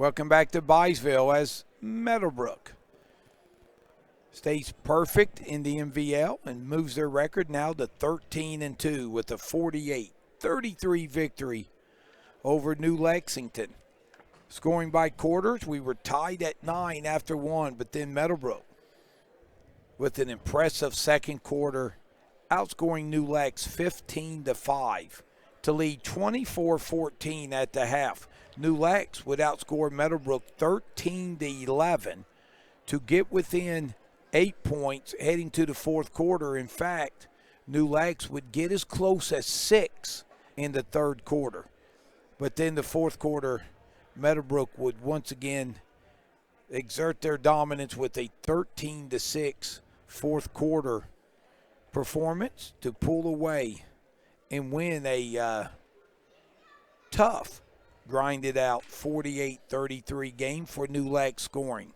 Welcome back to Byesville as Meadowbrook stays perfect in the MVL and moves their record now to 13-2 with a 48-33 victory over New Lexington. Scoring by quarters, we were tied at 9 after 1, but then Meadowbrook with an impressive second quarter, outscoring New Lex 15-5 to lead 24-14 at the half. New Lex would outscore Meadowbrook 13-11 to get within 8 points heading to the fourth quarter. In fact, New Lex would get as close as 6 in the third quarter. But then the fourth quarter, Meadowbrook would once again exert their dominance with a 13-6 fourth quarter performance to pull away and win a tough, grinded out 48-33 game for New Lex scoring.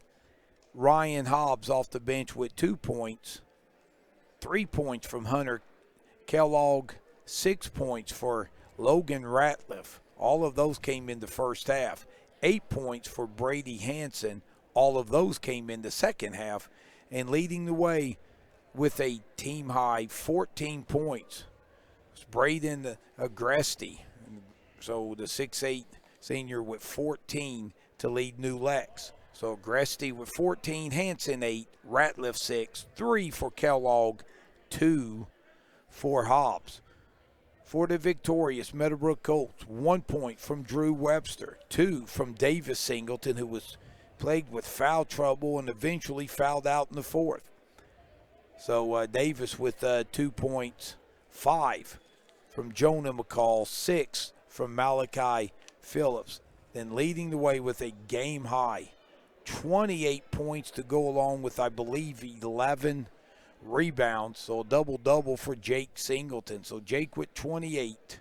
Ryan Hobbs off the bench with 2 points, 3 points from Hunter Kellogg, 6 points for Logan Ratliff. All of those came in the first half. 8 points for Brady Hansen. All of those came in the second half. And leading the way with a team-high 14 points was Braden Agresti. So the 6'8 senior with 14 to lead New Lex. So Agresti with 14, Hansen 8, Ratliff 6, 3 for Kellogg, 2 for Hobbs. For the victorious Meadowbrook Colts, 1 point from Drew Webster, 2 from Davis Singleton, who was plagued with foul trouble and eventually fouled out in the fourth. So Davis with 2 points, 5 from Jonah McCall, 6 from Malachi Phillips. Then leading the way with a game high 28 points to go along with, I believe, 11 rebounds. So a double-double for Jake Singleton. So Jake with 28,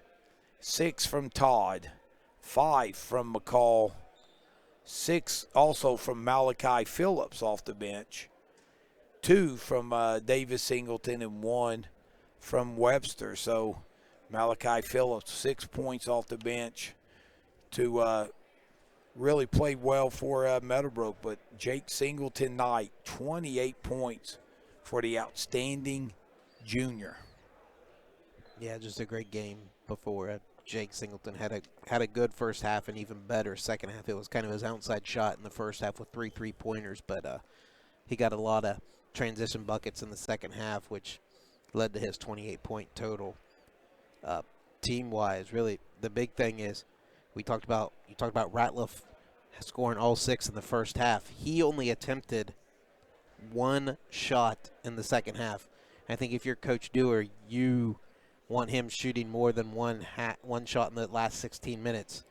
6 from Todd, 5 from McCall, 6 also from Malachi Phillips off the bench, 2 from Davis Singleton, and 1 from Webster. So Malachi Phillips, 6 points off the bench to really played well for Meadowbrook. But Jake Singleton Knight, 28 points for the outstanding junior. Yeah, just a great game before. Jake Singleton had a good first half and even better second half. It was kind of his outside shot in the first half with 3 3-pointers, but he got a lot of transition buckets in the second half, which led to his 28-point total. Team-wise, really, the big thing is you talked about Ratliff scoring all 6 in the first half. He only attempted 1 shot in the second half. I think if you're Coach Dewar, you want him shooting more than one shot in the last 16 minutes.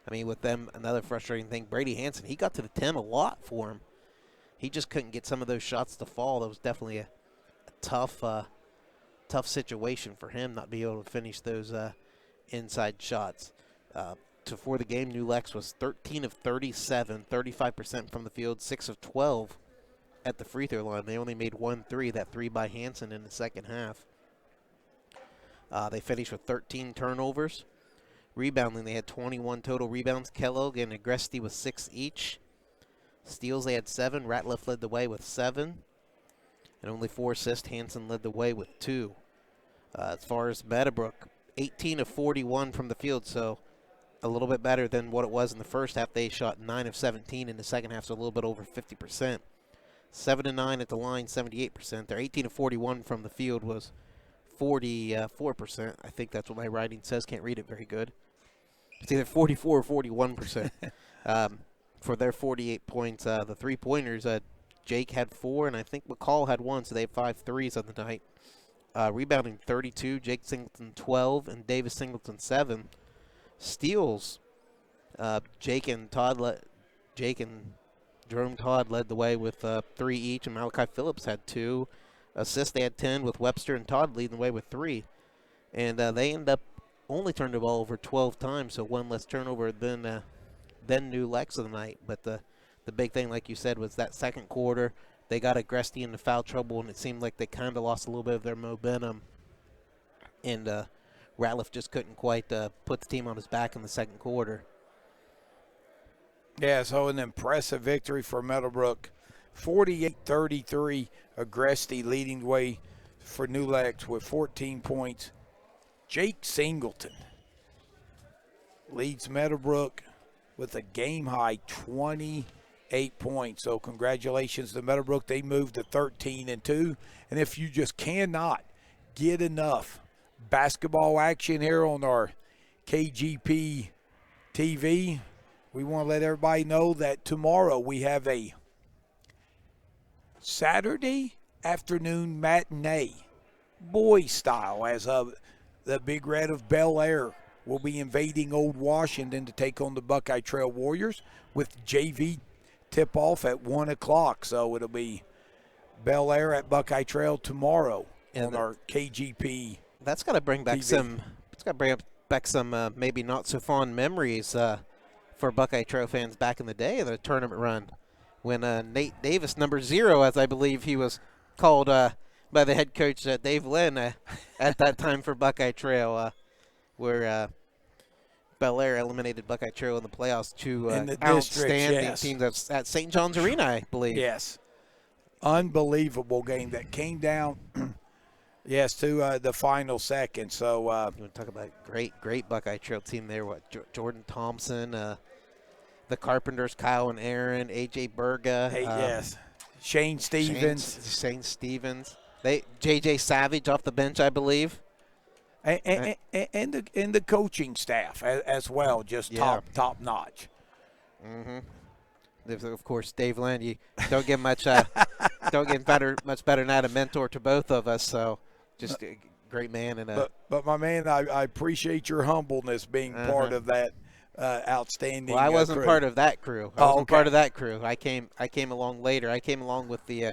I mean, with them, another frustrating thing, Brady Hansen, he got to the 10 a lot for him. He just couldn't get some of those shots to fall. That was definitely a tough situation for him, not be able to finish those inside shots. For the game, New Lex was 13 of 37, 35% from the field, 6 of 12 at the free throw line. They only made 1 3, that 3 by Hansen in the second half. They finished with 13 turnovers. Rebounding, they had 21 total rebounds. Kellogg and Agresti with 6 each. Steals, they had 7. Ratliff led the way with 7. And only 4 assists. Hansen led the way with 2. As far as Meadowbrook, 18 of 41 from the field, so a little bit better than what it was in the first half. They shot 9 of 17 in the second half, so a little bit over 50%. 7 of 9 at the line, 78%. Their 18 of 41 from the field was 44%. I think that's what my writing says. Can't read it very good. It's either 44 or 41%. For their 48 points, the 3-pointers, Jake had 4, and I think McCall had 1, so they had 5 threes on the night. Rebounding 32, Jake Singleton 12, and Davis Singleton 7. Steals, Jake and Jerome Todd led the way with 3 each, and Malachi Phillips had 2. Assists, they had 10, with Webster and Todd leading the way with 3. And they end up only turning the ball over 12 times, so 1 less turnover than New Lex of the night. But the big thing, like you said, was that second quarter. They got Agresti into foul trouble, and it seemed like they kind of lost a little bit of their momentum. And Ratliff just couldn't quite put the team on his back in the second quarter. Yeah, so an impressive victory for Meadowbrook. 48-33, Agresti leading the way for New Lex with 14 points. Jake Singleton leads Meadowbrook with a game-high 28 points. So congratulations to Meadowbrook. They moved to 13-2. And if you just cannot get enough basketball action here on our KGP TV, we want to let everybody know that tomorrow we have a Saturday afternoon matinee, boys style, as the Big Red of Bel Air will be invading Old Washington to take on the Buckeye Trail Warriors with JV tip-off at 1 o'clock. So it'll be Bel Air at Buckeye Trail tomorrow on our KGP. That's got to bring back TV. some maybe not so fond memories for Buckeye Trail fans back in the day of the tournament run when Nate Davis, number 0, as I believe he was called by the head coach Dave Lynn at that time for Buckeye Trail, where Bel Air eliminated Buckeye Trail in the playoffs. Two outstanding teams at St. John's Arena, I believe. Yes. Unbelievable game that came down, yes, to the final second. So you want to talk about great Buckeye Trail team there. Jordan Thompson, the Carpenters, Kyle and Aaron, A.J. Berga. Yes. Shane Stevens. Shane Stevens. J.J. Savage off the bench, I believe. And the coaching staff as well, just top notch. Mm-hmm. There's, of course, Dave Land. You don't get much much better than that, a mentor to both of us. So, just a great man But my man, I appreciate your humbleness being part of that outstanding. Well, I wasn't crew. part of that crew. I wasn't part of that crew. I came along later. I came along with the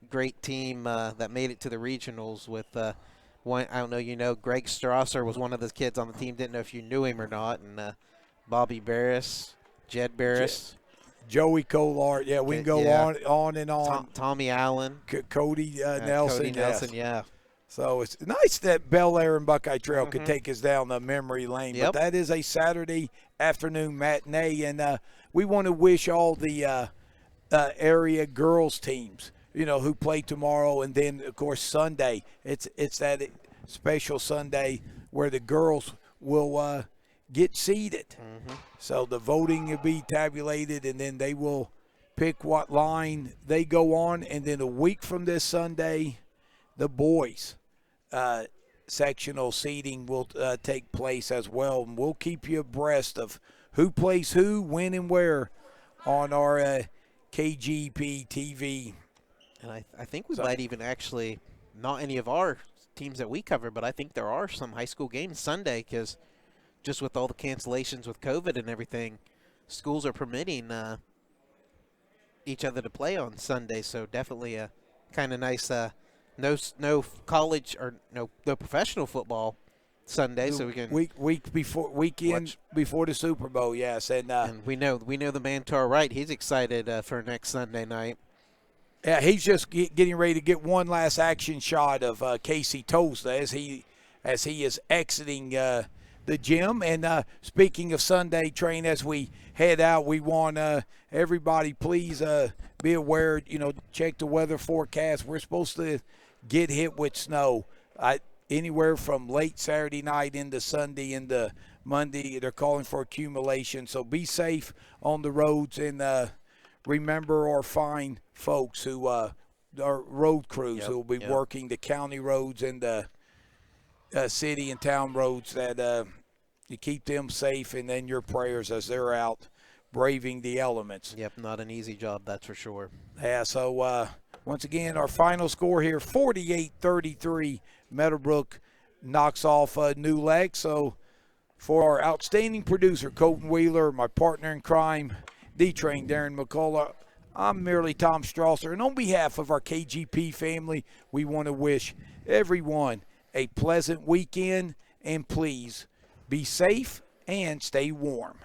great team that made it to the regionals with. One, I don't know, Greg Strasser was one of the kids on the team. Didn't know if you knew him or not. And Bobby Barris, Jed Barris. Joey Collard. Yeah, we can go on and on. Tommy Allen. Cody Nelson. Cody Nelson, yeah. So it's nice that Bel Air and Buckeye Trail could take us down the memory lane. Yep. But that is a Saturday afternoon matinee. And we want to wish all the area girls teams, who play tomorrow, and then of course Sunday. It's that special Sunday where the girls will get seeded. So the voting will be tabulated, and then they will pick what line they go on. And then a week from this Sunday, the boys sectional seeding will take place as well, and we'll keep you abreast of who plays who, when, and where on our KGP TV. And I think we might even actually, not any of our teams that we cover, but I think there are some high school games Sunday because just with all the cancellations with COVID and everything, schools are permitting each other to play on Sunday. So definitely a kind of nice no college or no professional football Sunday, so we can weekend before the Super Bowl. Yes, and we know the man to our right. He's excited for next Sunday night. Yeah, he's just getting ready to get one last action shot of Casey Tosta as he is exiting the gym. And speaking of Sunday train, as we head out, we want everybody please be aware. Check the weather forecast. We're supposed to get hit with snow anywhere from late Saturday night into Sunday into Monday. They're calling for accumulation, so be safe on the roads and. Remember our fine folks who are road crews who will be working the county roads and the city and town roads, that you keep them safe, and then your prayers as they're out braving the elements. Yep, not an easy job, that's for sure. Yeah, so once again, our final score here, 48-33, Meadowbrook knocks off New Lex. So for our outstanding producer, Colton Wheeler, my partner in crime, D-Train Darren McCullough, I'm merely Tom Strasser, and on behalf of our KGP family, we want to wish everyone a pleasant weekend, and please be safe and stay warm.